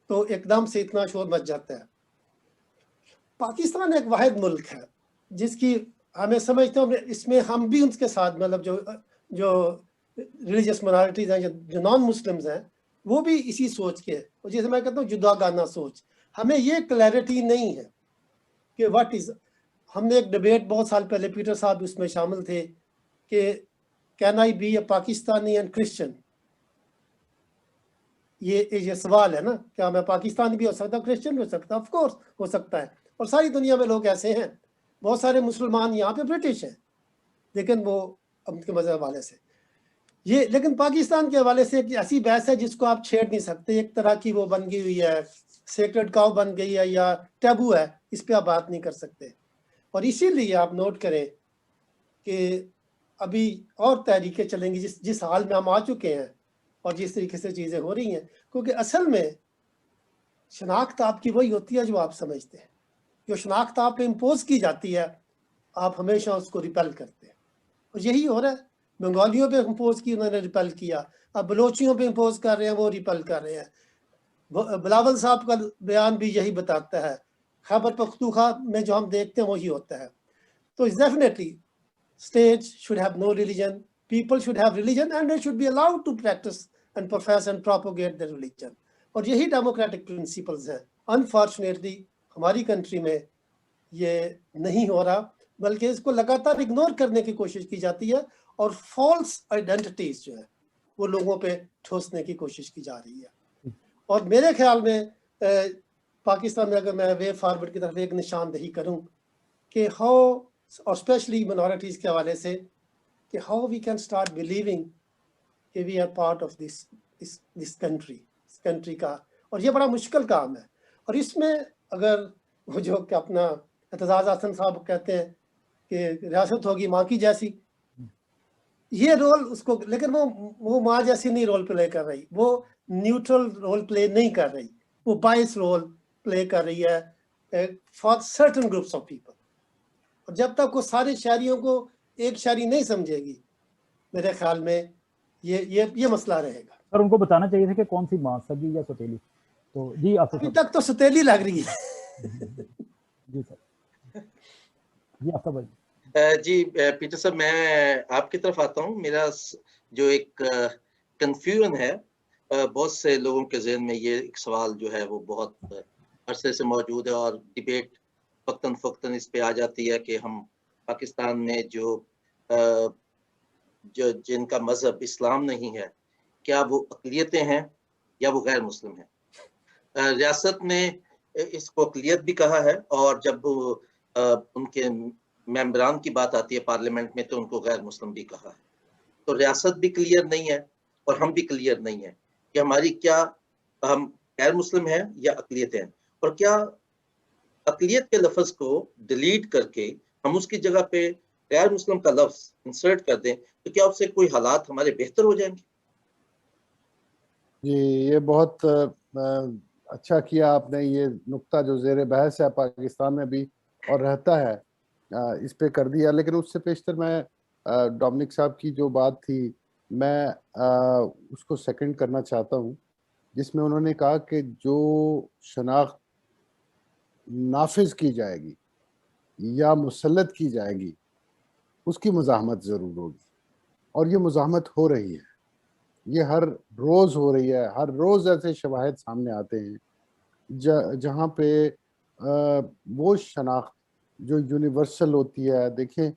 [SPEAKER 4] تو ایک دم سے اتنا شور مچ جاتا ہے. پاکستان ایک واحد ملک ہے جس کی ہمیں سمجھتے ہیں اس میں ہم بھی ان کے ساتھ مطلب جو ریلیجیس مائنارٹیز ہیں جو نان مسلمز ہیں وہ بھی اسی سوچ کے، اور جیسے میں کہتا ہوں جدا گانا سوچ. ہمیں یہ کلیئرٹی نہیں ہے کہ واٹ از. ہم نے ایک ڈبیٹ بہت سال پہلے، پیٹر صاحب اس میں شامل تھے، کہ can I be a Pakistani and Christian. یہ سوال ہے نا، کیا میں پاکستانی بھی ہو سکتا ہوں کرسچن بھی ہو سکتا ہوں؟ آف کورس ہو سکتا ہے. اور ساری دنیا میں لوگ ایسے ہیں. بہت سارے مسلمان یہاں پہ برٹش ہیں لیکن وہ ان کے مذہب والے سے یہ، لیکن پاکستان کے حوالے سے ایک ایسی بحث ہے جس کو آپ چھیڑ نہیں سکتے. ایک طرح کی وہ بن گئی ہوئی ہے، سیکرڈ کاؤ بن گئی ہے یا ٹیبو ہے، اس پہ آپ بات نہیں کر سکتے. اور اسی لیے آپ نوٹ کریں کہ ابھی اور تحریکیں چلیں گی جس حال میں ہم آ چکے ہیں اور جس طریقے سے چیزیں ہو رہی ہیں، کیونکہ اصل میں شناخت آپ کی وہی ہوتی ہے جو آپ سمجھتے ہیں. جو شناخت آپ پہ امپوز کی جاتی ہے آپ ہمیشہ اس کو ریپیل کرتے ہیں، اور یہی ہو رہا ہے. بنگالیوں پہ امپوز کی، انہوں نے ریپیل کیا. اب بلوچیوں پہ امپوز کر رہے ہیں، وہ ریپیل کر رہے ہیں. بلاول صاحب کا بیان بھی یہی بتاتا ہے. خیبر پختونخوا میں جو ہم دیکھتے ہیں وہی ہوتا ہے. تو definitely states should have no religion, people should have religion, and they should be allowed to practice and profess and propagate their religion. اور یہی ڈیموکریٹک پرنسپلز ہیں. انفارچونیٹلی ہماری کنٹری میں یہ نہیں ہو رہا، بلکہ اس کو لگاتار اگنور کرنے کی کوشش کی جاتی ہے، اور فالس آئیڈینٹیٹیز جو ہے وہ لوگوں پہ ٹھوسنے کی کوشش کی جا رہی ہے. اور میرے خیال میں پاکستان میں اگر میں وے فارورڈ کی طرف ایک نشاندہی کروں کہ ہاؤ، اور اسپیشلی منارٹیز کے حوالے سے، کہ how we can start believing کہ we are part of this country کا. اور یہ بڑا مشکل کام ہے. اور اس میں اگر وہ جو کہ اپنا اعتزاز حسن صاحب کہتے ہیں کہ ریاست ہوگی ماں کی جیسی، یہ رول اس کو، لیکن وہ ماں جیسی نہیں رول پلے کر رہی، وہ نیوٹرل رول پلے نہیں کر رہی، وہ بائس رول پلے کر رہی ہے for certain groups of people. اور جب تک وہ سارے شہریوں کو ایک شہری نہیں سمجھے گی، میرے خیال میں یہ مسئلہ رہے گا.
[SPEAKER 3] سر ان کو بتانا چاہیے تھا کہ کون سی ماں، سگی یا ستیلی. تو جی
[SPEAKER 4] ابھی تک تو ستیلی لگ رہی ہے.
[SPEAKER 3] جی سر، جی آفتاب بھائی.
[SPEAKER 1] جی پیٹر صاحب، میں آپ کی طرف آتا ہوں. میرا جو ایک کنفیوژن ہے بہت سے لوگوں کے ذہن میں، یہ ایک سوال جو ہے وہ بہت عرصے سے موجود ہے، اور ڈیبیٹ وقتاً فوقتاً اس پہ آ جاتی ہے کہ ہم پاکستان میں جو جن کا مذہب اسلام نہیں ہے، کیا وہ اقلیتیں ہیں یا وہ غیر مسلم ہیں. ریاست نے اس کو اقلیت بھی کہا ہے، اور جب ان کے ممبران کی بات آتی ہے پارلیمنٹ میں تو ان کو غیر مسلم بھی کہا ہے. تو ریاست بھی کلیئر نہیں ہے اور ہم بھی کلیئر نہیں ہے کہ ہماری کیا ہم غیر مسلم ہیں یا اقلیت ہیں. اور کیا اقلیت کے لفظ کو ڈیلیٹ کر کے ہم اس کی جگہ پہ غیر مسلم کا لفظ انسرٹ کر دیں تو کیا اس سے کوئی حالات ہمارے بہتر ہو جائیں گے؟
[SPEAKER 2] جی، یہ بہت اچھا کیا آپ نے. یہ نقطہ جو زیر بحث ہے پاکستان میں بھی اور رہتا ہے، اس پہ کر دیا. لیکن اس سے پیشتر میں ڈومنک صاحب کی جو بات تھی میں اس کو سیکنڈ کرنا چاہتا ہوں، جس میں انہوں نے کہا کہ جو شناخت نافذ کی جائے گی یا مسلط کی جائے گی اس کی مزاحمت ضرور ہوگی، اور یہ مزاحمت ہو رہی ہے. یہ ہر روز ہو رہی ہے. ہر روز ایسے شواہد سامنے آتے ہیں جہاں پہ وہ شناخت جو یونیورسل ہوتی ہے. دیکھیں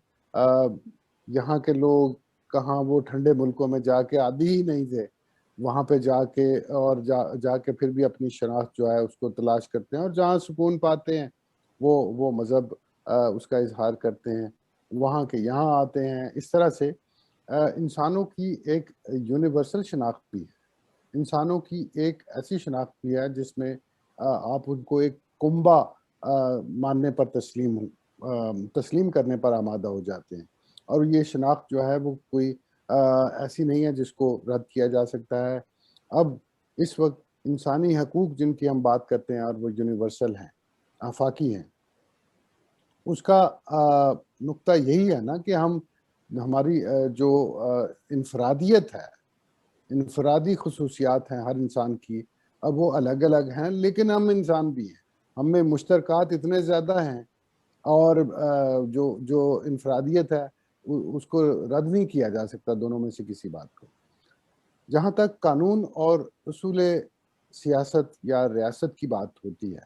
[SPEAKER 2] یہاں کے لوگ کہاں وہ ٹھنڈے ملکوں میں جا کے عادی ہی نہیں تھے، وہاں پہ جا کے اور جا کے پھر بھی اپنی شناخت جو ہے اس کو تلاش کرتے ہیں، اور جہاں سکون پاتے ہیں وہ مذہب اس کا اظہار کرتے ہیں، وہاں کے یہاں آتے ہیں. اس طرح سے انسانوں کی ایک یونیورسل شناخت بھی ہے. انسانوں کی ایک ایسی شناخت بھی ہے جس میں آپ ان کو ایک کنبہ ماننے پر تسلیم کرنے پر آمادہ ہو جاتے ہیں. اور یہ شناخت جو ہے وہ کوئی ایسی نہیں ہے جس کو رد کیا جا سکتا ہے. اب اس وقت انسانی حقوق جن کی ہم بات کرتے ہیں اور وہ یونیورسل ہیں، آفاقی ہیں، اس کا نقطہ یہی ہے نا کہ ہماری جو انفرادیت ہے، انفرادی خصوصیات ہیں ہر انسان کی، اب وہ الگ الگ ہیں لیکن ہم انسان بھی ہیں، ہم میں مشترکات اتنے زیادہ ہیں، اور جو انفرادیت ہے اس کو رد نہیں کیا جا سکتا دونوں میں سے کسی بات کو۔ جہاں تک قانون اور اصول سیاست یا ریاست کی بات ہوتی ہے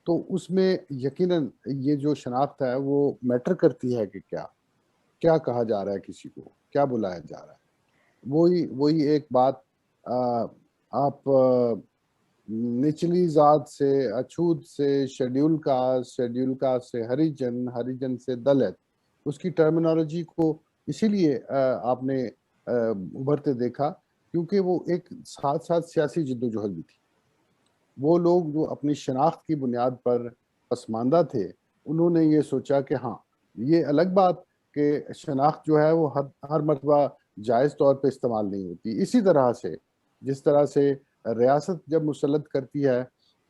[SPEAKER 2] تو اس میں یقیناً یہ جو شناخت ہے وہ میٹر کرتی ہے کہ کیا کہا جا رہا ہے، کسی کو کیا بلایا جا رہا ہے۔ وہی ایک بات، آپ نچلی ذات سے اچھوت سے شیڈیول کاسٹ سے ہریجن سے دلت، اس کی ٹرمینالوجی کو اسی لیے آپ نے ابھرتے دیکھا کیونکہ وہ ایک ساتھ ساتھ سیاسی جدوجہد بھی تھی۔ وہ لوگ جو اپنی شناخت کی بنیاد پر پسماندہ تھے، انہوں نے یہ سوچا کہ ہاں یہ الگ بات کہ شناخت جو ہے وہ ہر مرتبہ جائز طور پہ استعمال نہیں ہوتی۔ اسی طرح سے جس طرح سے ریاست جب مسلط کرتی ہے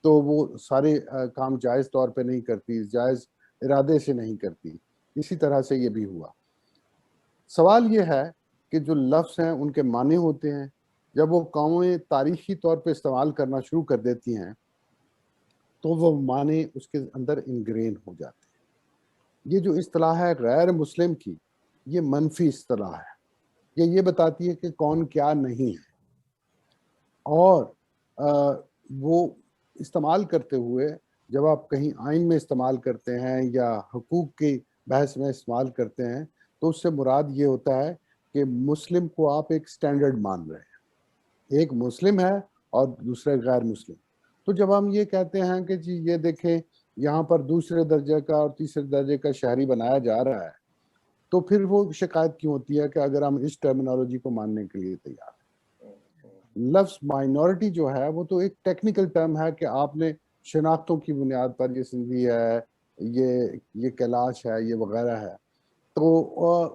[SPEAKER 2] تو وہ سارے کام جائز طور پہ نہیں کرتی، جائز ارادے سے نہیں کرتی، اسی طرح سے یہ بھی ہوا۔ سوال یہ ہے کہ جو لفظ ہیں ان کے معنی ہوتے ہیں، جب وہ قومیں تاریخی طور پہ استعمال کرنا شروع کر دیتی ہیں تو وہ معنی اس کے اندر انگرین ہو جاتے ہیں۔ یہ جو اصطلاح ہے غیر مسلم کی، یہ منفی اصطلاح ہے، یہ بتاتی ہے کہ کون کیا نہیں ہے، اور وہ استعمال کرتے ہوئے جب آپ کہیں آئین میں استعمال کرتے ہیں یا حقوق کی بحث میں استعمال کرتے ہیں تو اس سے مراد یہ ہوتا ہے کہ مسلم کو آپ ایک سٹینڈرڈ مان رہے ہیں، ایک مسلم ہے اور دوسرے غیر مسلم۔ تو جب ہم یہ کہتے ہیں کہ جی یہ دیکھیں یہاں پر دوسرے درجے کا اور تیسرے درجے کا شہری بنایا جا رہا ہے، تو پھر وہ شکایت کیوں ہوتی ہے کہ اگر ہم اس ٹرمینالوجی کو ماننے کے لیے تیار ہیں۔ لفظ مائنورٹی جو ہے وہ تو ایک ٹیکنیکل ٹرم ہے کہ آپ نے شناختوں کی بنیاد پر یہ سندھی ہے، یہ کیلاش ہے، یہ وغیرہ ہے، تو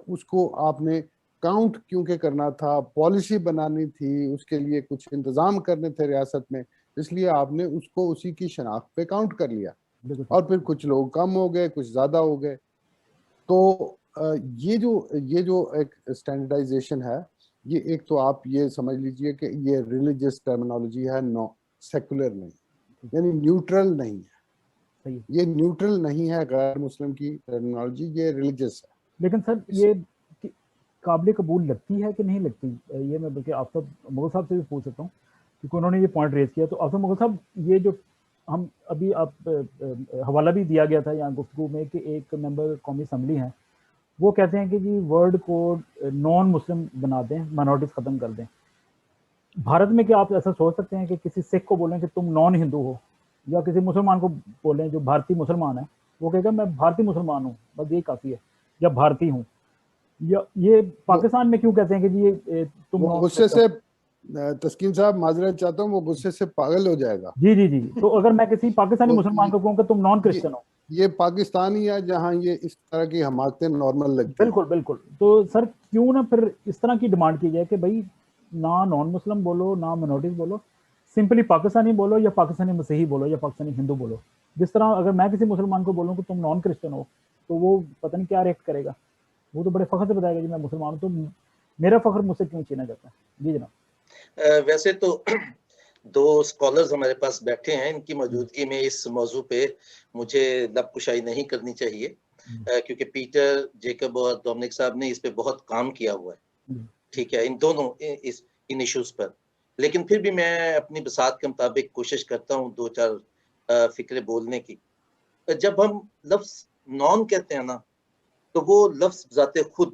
[SPEAKER 2] اس کو آپ نے کاؤنٹ کیونکہ کرنا تھا، پالیسی بنانی تھی، اس کے لیے کچھ انتظام کرنے تھے ریاست میں، اس لیے آپ نے اس کو اسی کی شناخت پہ کاؤنٹ کر لیا، اور پھر کچھ لوگ کم ہو گئے، کچھ زیادہ ہو گئے۔ تو یہ جو ایک اسٹینڈرڈائزیشن ہے، یہ ایک تو آپ یہ سمجھ لیجئے کہ یہ ریلیجس ٹرمینالوجی ہے، نو سیکولر نہیں، یعنی نیوٹرل نہیں ہے، یہ نیوٹرل نہیں ہے غیر مسلم کی ٹرمینالوجی، یہ ریلیجس ہے۔
[SPEAKER 3] لیکن سر یہ قابل قبول لگتی ہے کہ نہیں لگتی؟ یہ میں بلکہ آفتاب مغل صاحب سے بھی پوچھ سکتا ہوں کیونکہ انہوں نے یہ پوائنٹ ریز کیا۔ تو آفتاب مغل صاحب، یہ جو ہم ابھی آپ حوالہ بھی دیا گیا تھا یہاں گفتگو میں کہ ایک ممبر قومی اسمبلی ہیں، وہ کہتے ہیں کہ جی ورڈ کو نان مسلم بنا دیں، مائنورٹیز ختم کر دیں۔ بھارت میں کیا آپ ایسا سوچ سکتے ہیں کہ کسی سکھ کو بولیں کہ تم نان ہندو ہو، یا کسی مسلمان کو بولیں جو بھارتی مسلمان ہے، وہ کہے گا میں بھارتی مسلمان ہوں، بس یہی کافی ہے، یا بھارتی ہوں؟ یا یہ پاکستان میں کیوں کہتے ہیں کہ جی تم
[SPEAKER 2] غصے سے، تسکین صاحب معذرت چاہتا ہوں، وہ غصے سے پاگل ہو جائے گا۔
[SPEAKER 3] جی تو اگر میں کسی پاکستانی مسلمان کو کہوں کہ تم نان کرسچن ہو،
[SPEAKER 2] یہ پاکستانی ہے جہاں یہ اس طرح کی حماقتیں نارمل لگتی ہیں۔
[SPEAKER 3] بالکل۔ تو سر کیوں نہ پھر اس طرح کی ڈیمانڈ کی جائے کہ بھائی نہ نان مسلم بولو، نہ مائنورٹیز بولو، سمپلی پاکستانی بولو، یا پاکستانی مسیحی بولو، یا پاکستانی ہندو بولو۔ جس طرح اگر میں کسی مسلمان کو بولوں کہ تم نان کرسچن ہو تو وہ پتہ نہیں کیا ریئیکٹ کرے گا، وہ تو بڑے فخر سے بتائے گا جی میں مسلمان ہوں، تو میرا فخر مجھ سے کیوں چھینا جاتا ہے؟ جی جناب۔
[SPEAKER 1] ویسے تو دو اسکالرز ہمارے پاس بیٹھے ہیں، ان کی موجودگی میں اس موضوع پہ مجھے لب کشائی نہیں کرنی چاہیے، کیونکہ پیٹر جیکب اور ڈومنک صاحب نے اس پہ بہت کام کیا ہوا ہے، ٹھیک ہے، ان دونوں ان ایشوز پر۔ لیکن پھر بھی میں اپنی بساط کے مطابق کوشش کرتا ہوں دو چار فکرے بولنے کی۔ جب ہم لفظ نان کہتے ہیں نا، تو وہ لفظ ذات خود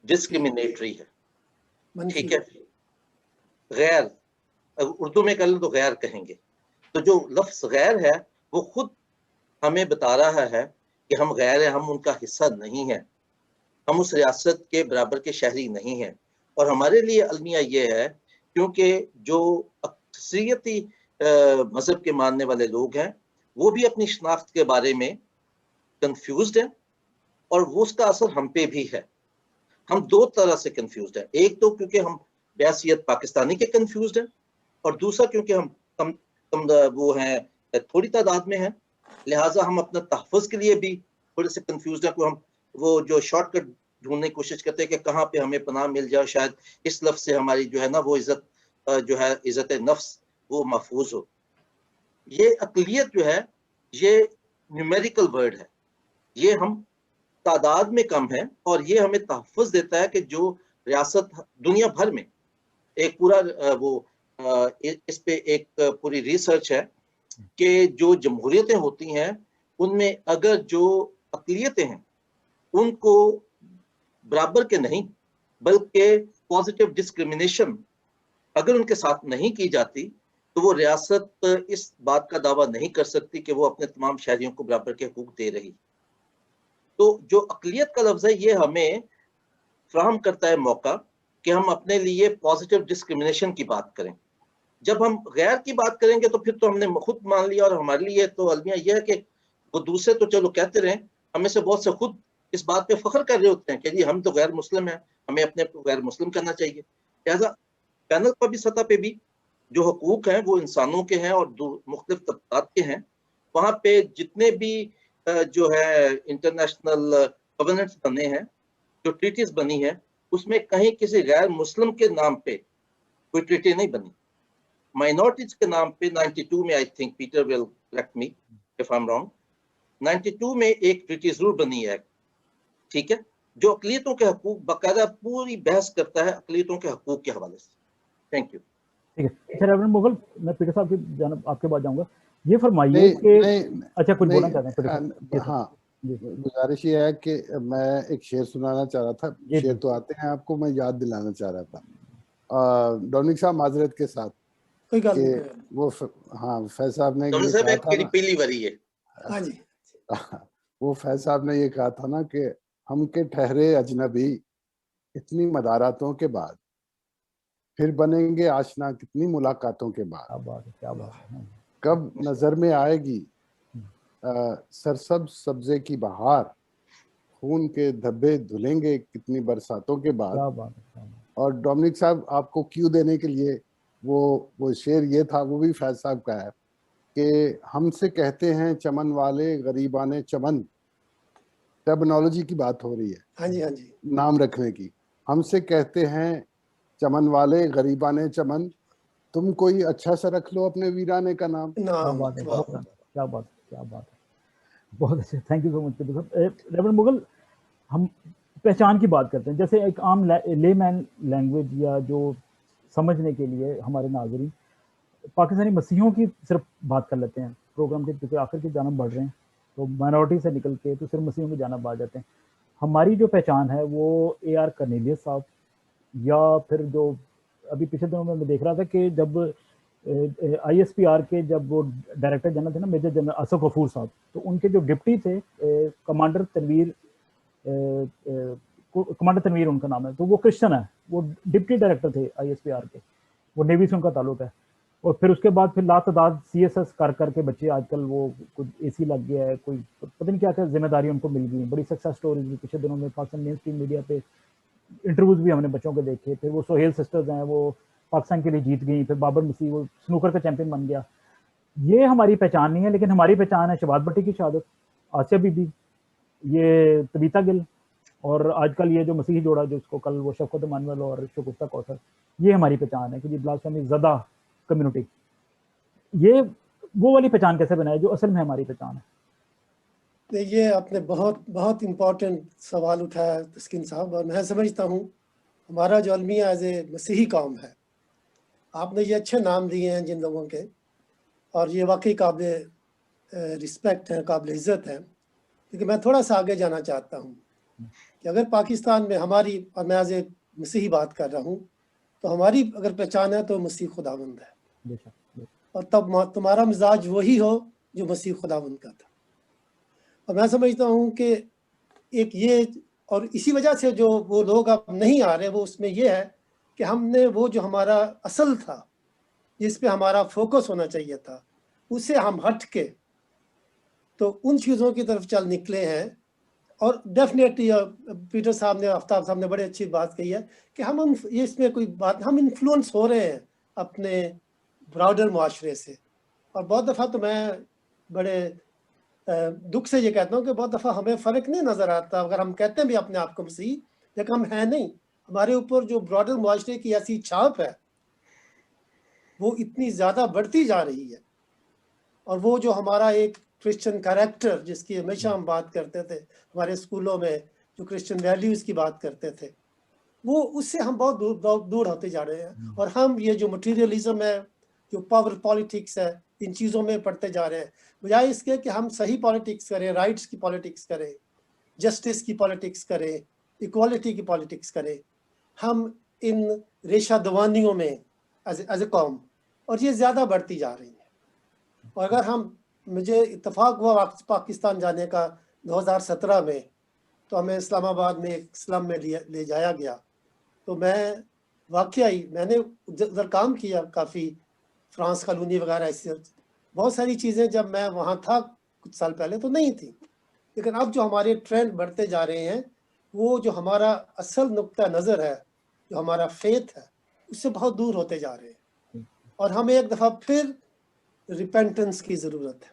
[SPEAKER 1] ڈسکریمنیٹری ہے، ٹھیک ہے، غیر، اردو میں کر لیں تو غیر کہیں گے۔ تو جو لفظ غیر ہے وہ خود ہمیں بتا رہا ہے کہ ہم غیر ہیں، ہم ان کا حصہ نہیں ہیں، ہم اس ریاست کے برابر کے شہری نہیں ہیں۔ اور ہمارے لیے المیہ یہ ہے کیونکہ جو اکثریتی مذہب کے ماننے والے لوگ ہیں وہ بھی اپنی شناخت کے بارے میں کنفیوزڈ ہیں، اور وہ اس کا اثر ہم پہ بھی ہے۔ ہم دو طرح سے کنفیوزڈ ہیں، ایک تو کیونکہ ہم بحیثیت پاکستانی کے کنفیوزڈ ہیں، اور دوسرا کیونکہ ہم کم وہ ہیں تھوڑی تعداد میں ہیں، لہٰذا ہم اپنا تحفظ کے لیے بھی تھوڑے سے کنفیوز ہیں، ہم وہ جو شارٹ کٹ ڈھونڈنے کی کوشش کرتے ہیں کہ کہاں پہ ہمیں پناہ مل جائے، شاید اس لفظ سے ہماری جو ہے نا وہ عزت جو ہے عزت نفس وہ محفوظ ہو۔ یہ اقلیت جو ہے یہ نیومیریکل ورڈ ہے، یہ ہم تعداد میں کم ہے، اور یہ ہمیں تحفظ دیتا ہے کہ جو ریاست دنیا بھر میں ایک پورا وہ اس پہ ایک پوری ریسرچ ہے کہ جو جمہوریتیں ہوتی ہیں ان میں اگر جو اقلیتیں ہیں ان کو برابر کے نہیں بلکہ پازیٹیو ڈسکریمنیشن اگر ان کے ساتھ نہیں کی جاتی تو وہ ریاست اس بات کا دعویٰ نہیں کر سکتی کہ وہ اپنے تمام شہریوں کو برابر کے حقوق دے رہی۔ تو جو اقلیت کا لفظ ہے یہ ہمیں فراہم کرتا ہے موقع کہ ہم اپنے لیے پازیٹیو ڈسکریمنیشن کی بات کریں۔ جب ہم غیر کی بات کریں گے تو پھر تو ہم نے خود مان لیا، اور ہمارے لیے تو المیہ یہ ہے کہ وہ دوسرے تو چلو کہتے رہیں، ہمیں سے بہت سے خود اس بات پہ فخر کر رہے ہوتے ہیں کہ جی ہم تو غیر مسلم ہیں، ہمیں اپنے غیر مسلم کرنا چاہیے۔ لہٰذا پینل پر بھی سطح پہ بھی جو حقوق ہیں وہ انسانوں کے ہیں اور مختلف طبقات کے ہیں، وہاں پہ جتنے بھی جو ہے انٹرنیشنل گورننس بنے ہیں، جو ٹریٹیز بنی ہیں، اس میں کہیں کسی غیر مسلم کے نام پہ کوئی ٹریٹی نہیں بنی۔ مائنورٹیز کے نام پہ 92 میں I think Peter will correct me if I am wrong, 92 میں ایک ٹریٹی ضرور بنی ہے، ٹھیک ہے، جو اقلیتوں کے حقوق باقاعدہ پوری بحث کرتا ہے اقلیتوں کے حقوق کے حوالے سے۔ Thank you.
[SPEAKER 3] ٹھیک ہے سر ریورنڈ مغل، میں پیٹر صاحب کی جانب آپ کے بعد جاؤں گا، یہ فرمائیے کہ اچھا کچھ بولنا چاہتے ہیں؟
[SPEAKER 2] ہاں، گزارش یہ ہے کہ میں ایک شعر سنانا چاہ رہا تھا، شعر تو آتے ہیں آپ کو، میں یاد دلانا چاہ رہا تھا ڈوننگ صاحب معذرت کے ساتھ کہ وہ ہاں فیض صاحب نے یہ کہا تھا نا،
[SPEAKER 1] پہلی باری ہے
[SPEAKER 2] وہ فیض صاحب نے یہ کہا تھا نا کہ ہم کے ٹھہرے اجنبی اتنی مداراتوں کے بعد پھر بنیں گے آشنا کتنی ملاقاتوں کے بعد، کب نظر میں آئے گی سرسبز سبزے کی بہار، خون کے دھبے دھلیں گے کتنی برساتوں کے بعد۔ اور ڈومنک صاحب آپ کو کیوں دینے کے لیے وہ شعر یہ تھا، وہ بھی فیض صاحب کا ہے کہ ہم سے کہتے ہیں چمن والے غریبان چمن، ٹرمنالوجی کی بات ہو رہی ہے،
[SPEAKER 4] ہاں جی ہاں جی،
[SPEAKER 2] نام رکھنے کی، ہم سے کہتے ہیں چمن والے غریبان چمن، تم کوئی اچھا سا رکھ لو اپنے ویرانے کا نام۔
[SPEAKER 3] کیا بات ہے، کیا بات ہے، بہت اچھا، thank you so much Peter صاحب۔ ریورنڈ مغل، ہم پہچان کی بات کرتے ہیں، جیسے ایک عام لے مین لینگویج یا جو سمجھنے کے لیے ہمارے ناظرین پاکستانی مسیحیوں کی صرف بات کر لیتے ہیں پروگرام کے، کیونکہ آخر کی جانب بڑھ رہے ہیں تو مائنورٹی سے نکل کے تو صرف مسیحیوں کی جانب آ جاتے ہیں۔ ہماری جو پہچان ہے وہ اے آر کرنیلیس صاحب، یا پھر جو ابھی پچھلے دنوں میں دیکھ رہا تھا کہ جب آئی ایس پی آر کے جب وہ ڈائریکٹر جنرل تھے نا میجر جنرل اسد غفور صاحب، تو ان کے جو ڈپٹی تھے کمانڈر تنویر ان کا نام ہے، تو وہ کرسچن ہے، وہ ڈپٹی ڈائریکٹر تھے آئی ایس پی آر کے، وہ نیوی سے ان کا تعلق ہے۔ اور پھر اس کے بعد پھر لاتعداد سی ایس ایس کر کے بچے آج کل وہ کچھ اے سی لگ گیا ہے، کوئی پتہ نہیں کیا کیا ذمہ داری ان کو مل گئی، بڑی سکسیس سٹوریز بھی پچھلے دنوں میں پاکستان مین اسٹریم میڈیا پہ انٹرویوز بھی ہم نے بچوں کے دیکھے۔ پھر وہ سہیل سسٹرز ہیں، وہ پاکستان کے لیے جیت گئی، پھر بابر مسیح وہ سنوکر کا چیمپئن بن گیا۔ یہ ہماری پہچان نہیں ہے، لیکن ہماری پہچان ہے شہباز بھٹی کی شہادت، آسیہ بی بی، یہ تبیتا گل، اور آج کل یہ جو مسیحی جوڑا جو اس کو کل وہ شفقت مانول اور شگفتہ کوثر، یہ ہماری پہچان ہے کہ جی بلاسفیمی زدہ کمیونٹی۔ یہ وہ والی پہچان کیسے بنائے جو اصل میں ہماری پہچان ہے؟
[SPEAKER 4] یہ آپ نے بہت امپورٹنٹ سوال اٹھایا تسکین صاحب، اور میں سمجھتا ہوں ہمارا جو المیہ ایز اے مسیحی قوم ہے، آپ نے یہ اچھے نام دیے ہیں جن لوگوں کے، اور یہ واقعی قابل رسپیکٹ ہیں، قابل عزت ہیں، لیکن میں تھوڑا سا آگے جانا چاہتا ہوں کہ اگر پاکستان میں ہماری، اور میں ایز اے مسیحی بات کر رہا ہوں، تو ہماری اگر پہچان ہے تو مسیح خداوند ہے، اور تب تمہارا مزاج وہی ہو جو مسیح خداوند کا تھا۔ اور میں سمجھتا ہوں کہ ایک یہ، اور اسی وجہ سے جو وہ لوگ اب نہیں آ رہے، وہ اس میں یہ ہے کہ ہم نے وہ جو ہمارا اصل تھا جس پہ ہمارا فوکس ہونا چاہیے تھا، اس سے ہم ہٹ کے تو ان چیزوں کی طرف چل نکلے ہیں۔ اور ڈیفینیٹلی پیٹر صاحب نے، آفتاب صاحب نے بڑی اچھی بات کہی ہے کہ ہم اس میں کوئی بات، ہم انفلوئنس ہو رہے ہیں اپنے براڈر معاشرے سے. اور بہت دفعہ تو میں بڑے دکھ سے یہ کہتا ہوں کہ بہت دفعہ ہمیں فرق نہیں نظر آتا اگر ہم کہتے ہیں بھی اپنے آپ کو مسیحی لیکن ہم ہیں نہیں. ہمارے اوپر جو براڈر معاشرے کی ایسی چھاپ ہے وہ اتنی زیادہ بڑھتی جا رہی ہے. اور وہ جو ہمارا ایک کرسچن کریکٹر جس کی ہمیشہ ہم بات کرتے تھے ہمارے اسکولوں میں جو کرسچن ویلیوز کی بات کرتے تھے وہ اس سے ہم بہت دور ہوتے جا رہے ہیں. اور ہم یہ جو مٹیریلزم ہے جو پاور پالیٹکس ہے ان چیزوں میں پڑھتے جا رہے ہیں بجائے اس کے کہ ہم صحیح پالیٹکس کریں, رائٹس کی پالیٹکس کریں, جسٹس کی پالیٹکس کریں, ایکوالٹی کی پالیٹکس کریں. ہم ان ریشہ دوانیوں میں ایز اے قوم اور یہ زیادہ بڑھتی جا رہی ہیں. اور اگر مجھے اتفاق ہوا پاکستان جانے کا 2017 میں تو ہمیں اسلام آباد میں ایک سلم میں لے جایا گیا. تو میں نے ادھر کام کیا کافی, فرانس کالونی وغیرہ ایسی بہت ساری چیزیں جب میں وہاں تھا کچھ سال پہلے تو نہیں تھی. لیکن اب جو ہمارے ٹرینڈ بڑھتے جا رہے ہیں وہ جو ہمارا اصل نقطہ نظر ہے جو ہمارا فیتھ ہے اس سے بہت دور ہوتے جا رہے ہیں. اور ہمیں ایک دفعہ پھر ریپینٹنس کی ضرورت ہے.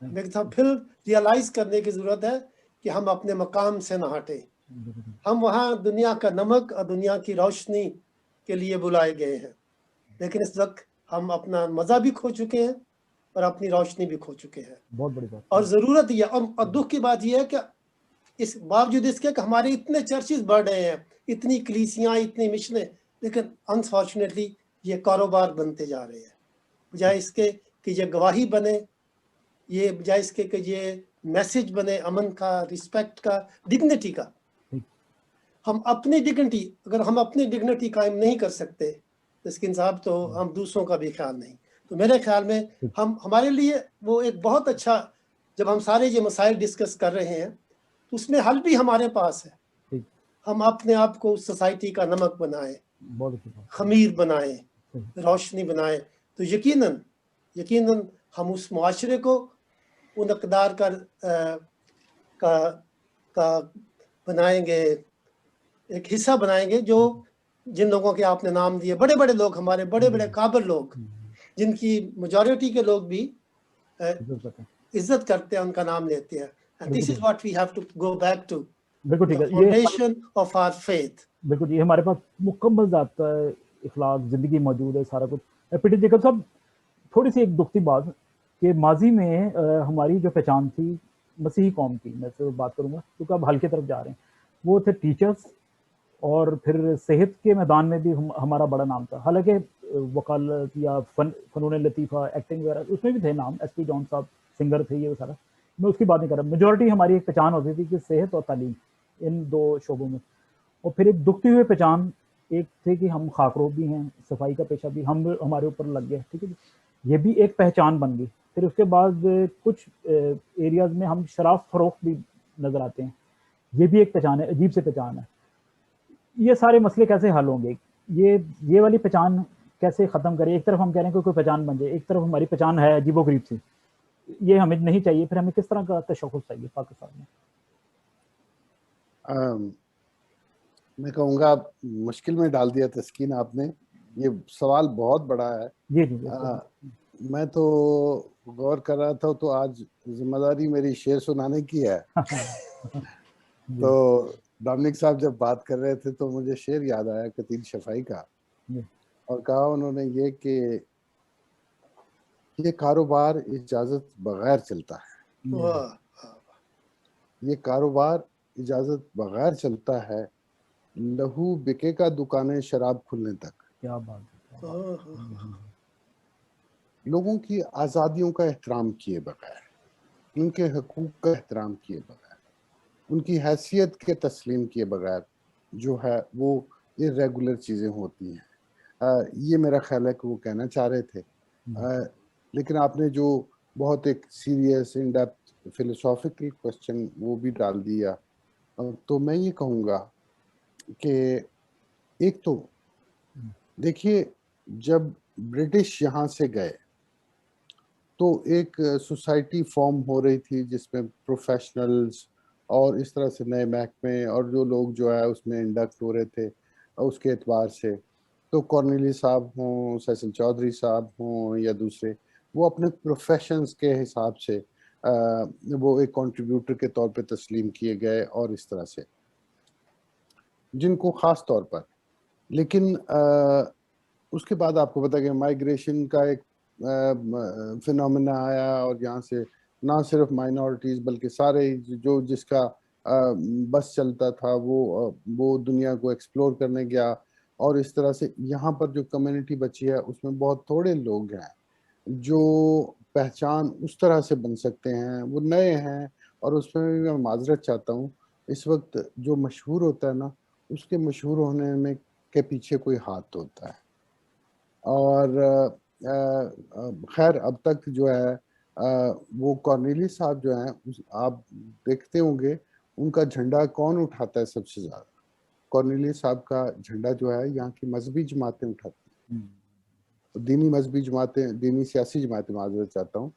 [SPEAKER 4] ہمیں ایک دفعہ پھر ریئلائز کرنے کی ضرورت ہے کہ ہم اپنے مقام سے نہ ہٹیں. ہم وہاں دنیا کا نمک اور دنیا کی روشنی کے لیے بلائے گئے ہیں لیکن اس وقت ہم اپنا مزہ بھی کھو چکے ہیں اور اپنی روشنی بھی کھو چکے ہیں.
[SPEAKER 3] بہت بڑی بات.
[SPEAKER 4] اور ضرورت یہ اور دکھ کی بات یہ ہے کہ اس باوجود اس کے کہ ہمارے اتنے چرچز بڑھ رہے ہیں, اتنی کلیسیاں, اتنی مشنیں, لیکن انفارچونیٹلی یہ کاروبار بنتے جا رہے ہیں بجائے اس کے کہ یہ گواہی بنے, یہ بجائے اس کے کہ یہ میسج بنے امن کا, رسپیکٹ کا, ڈگنیٹی کا. ہم اپنی ڈگنیٹی اگر ہم اپنی ڈگنیٹی قائم نہیں کر سکتے مسکین صاحب تو ہم دوسروں کا بھی خیال نہیں. تو میرے خیال میں ہمارے لیے وہ ایک بہت اچھا جب ہم سارے یہ مسائل ڈسکس کر رہے ہیں تو اس میں حل بھی ہمارے پاس ہے. ہم اپنے آپ کو سوسائٹی کا نمک بنائیں, خمیر بنائیں, روشنی بنائیں تو یقیناً ہم اس معاشرے کو ان اقدار کا بنائیں گے, ایک حصہ بنائیں گے جو جن لوگوں کے آپ نے نام دیے, بڑے بڑے لوگ, ہمارے بڑے بڑے قابل لوگ جن کی میجورٹی کے لوگ بھی عزت کرتے ہیں, ان کا نام لیتے ہیں. And this is what we have to go back to, the foundation of our faith.
[SPEAKER 3] بالکل یہ ہمارے پاس مکمل ضابطہ اخلاق زندگی موجود ہے سارا کچھ. پیٹر جیکب صاحب تھوڑی سی ایک دکھتی بات کہ ماضی میں ہماری جو پہچان تھی مسیحی قوم کی, میں سے بات کروں گا کیونکہ اب حل کی طرف جا رہے ہیں, وہ تھے ٹیچرز اور پھر صحت کے میدان میں بھی ہمارا بڑا نام تھا. حالانکہ وکالت یا فنون لطیفہ, ایکٹنگ وغیرہ اس میں بھی تھے نام, ایس پی جان صاحب سنگر تھے, یہ سارا میں اس کی بات نہیں کر رہا. میجورٹی ہماری ایک پہچان ہوتی تھی کہ صحت اور تعلیم ان دو شعبوں میں. اور پھر ایک دکھتی ہوئے پہچان ایک تھے کہ ہم خاکروب بھی ہیں, صفائی کا پیشہ بھی ہمارے اوپر لگ گیا, ٹھیک ہے, یہ بھی ایک پہچان بن گئی. پھر اس کے بعد کچھ ایریاز میں ہم شراب فروخت بھی نظر آتے ہیں, یہ بھی ایک پہچان ہے, عجیب سے پہچان ہے. یہ سارے مسئلے کیسے حل ہوں گے؟ یہ والی پہچان کیسے ختم کرے؟ ایک طرف ہم کہہ رہے ہیں کہ کوئی پہچان بن جائے, ایک طرف ہماری پہچان ہے عجیب و غریب سی, یہ ہمیں نہیں چاہیے. پھر ہمیں کس طرح کا تشخص چاہیے پاکستان میں؟
[SPEAKER 2] میں کہوں گا مشکل میں ڈال دیا تسکین آپ نے, یہ سوال بہت بڑا ہے.
[SPEAKER 3] جی
[SPEAKER 2] میں تو غور کر رہا تھا تو آج ذمہ داری میری شعر سنانے کی ہے. تو ڈومنک صاحب جب بات کر رہے تھے تو مجھے شعر یاد آیا قتیل شفائی کا, اور کہا انہوں نے یہ کہ یہ کاروبار اجازت بغیر چلتا ہے, یہ کاروبار اجازت بغیر چلتا ہے, لہو بکے کا دکانیں شراب کھلنے تک.
[SPEAKER 3] کیا بات ہے.
[SPEAKER 2] لوگوں کی آزادیوں کا احترام کیے بغیر, ان کے حقوق کا احترام کیے بغیر, ان کی حیثیت کے تسلیم کیے بغیر جو ہے وہ irregular چیزیں ہوتی ہیں. یہ میرا خیال ہے کہ وہ کہنا چاہ رہے تھے. لیکن آپ نے جو بہت ایک serious in depth philosophical question وہ بھی ڈال دیا, تو میں یہ کہوں گا کہ ایک تو دیکھیے جب برٹش یہاں سے گئے تو ایک سوسائٹی فارم ہو رہی تھی جس میں پروفیشنلز اور اس طرح سے نئے محکمے اور جو لوگ جو ہے اس میں انڈکٹ ہو رہے تھے اس کے اعتبار سے. تو کارنیلی صاحب ہوں، سیسل چودھری صاحب ہوں یا دوسرے، وہ اپنے پروفیشنز کے حساب سے وہ ایک کنٹریبیوٹر کے طور پہ تسلیم کیے گئے اور اس طرح سے جن کو خاص طور پر. لیکن اس کے بعد آپ کو پتا کہ مائیگریشن کا ایک فینومینا آیا اور یہاں سے نہ صرف مائنورٹیز بلکہ سارے جو جس کا بس چلتا تھا وہ دنیا کو ایکسپلور کرنے گیا. اور اس طرح سے یہاں پر جو کمیونٹی بچی ہے اس میں بہت تھوڑے لوگ ہیں جو پہچان اس طرح سے بن سکتے ہیں، وہ نئے ہیں. اور اس میں بھی میں معذرت چاہتا ہوں، اس وقت جو مشہور ہوتا ہے نا، اس کے مشہور ہونے میں کے پیچھے کوئی ہاتھ ہوتا ہے. اور خیر اب تک جو ہے وہ کارنیلی صاحب جو ہیں، آپ دیکھتے ہوں گے ان کا جھنڈا کون اٹھاتا ہے سب سے زیادہ؟ کارنیلی صاحب کا جھنڈا جو ہے یہاں کی مذہبی جماعتیں اٹھاتی ہیں. دینی مذہبی جماعتیں، دینی سیاسی جماعتیں، معذرت چاہتا ہوں،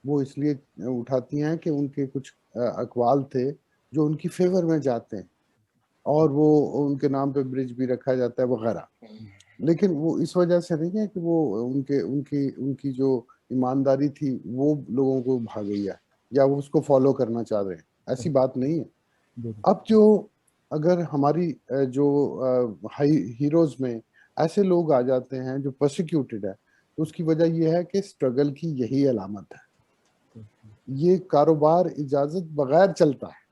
[SPEAKER 2] وہ اس لیے اٹھاتی ہیں کہ ان کے کچھ اقوال تھے جو ان کی فیور میں جاتے ہیں اور وہ ان کے نام پہ برج بھی رکھا جاتا ہے وغیرہ. لیکن وہ اس وجہ سے نہیں ہے کہ وہ ان کی جو ایمانداری تھی وہ لوگوں کو بھا گئی ہے یا وہ اس کو فالو کرنا چاہ رہے ہیں، ایسی بات نہیں ہے. اب جو اگر ہماری جو ہیروز میں ایسے لوگ آ جاتے ہیں جو پرسیکیوٹڈ ہے، تو اس کی وجہ یہ ہے کہ اسٹرگل کی یہی علامت ہے. یہ کاروبار اجازت بغیر چلتا ہے.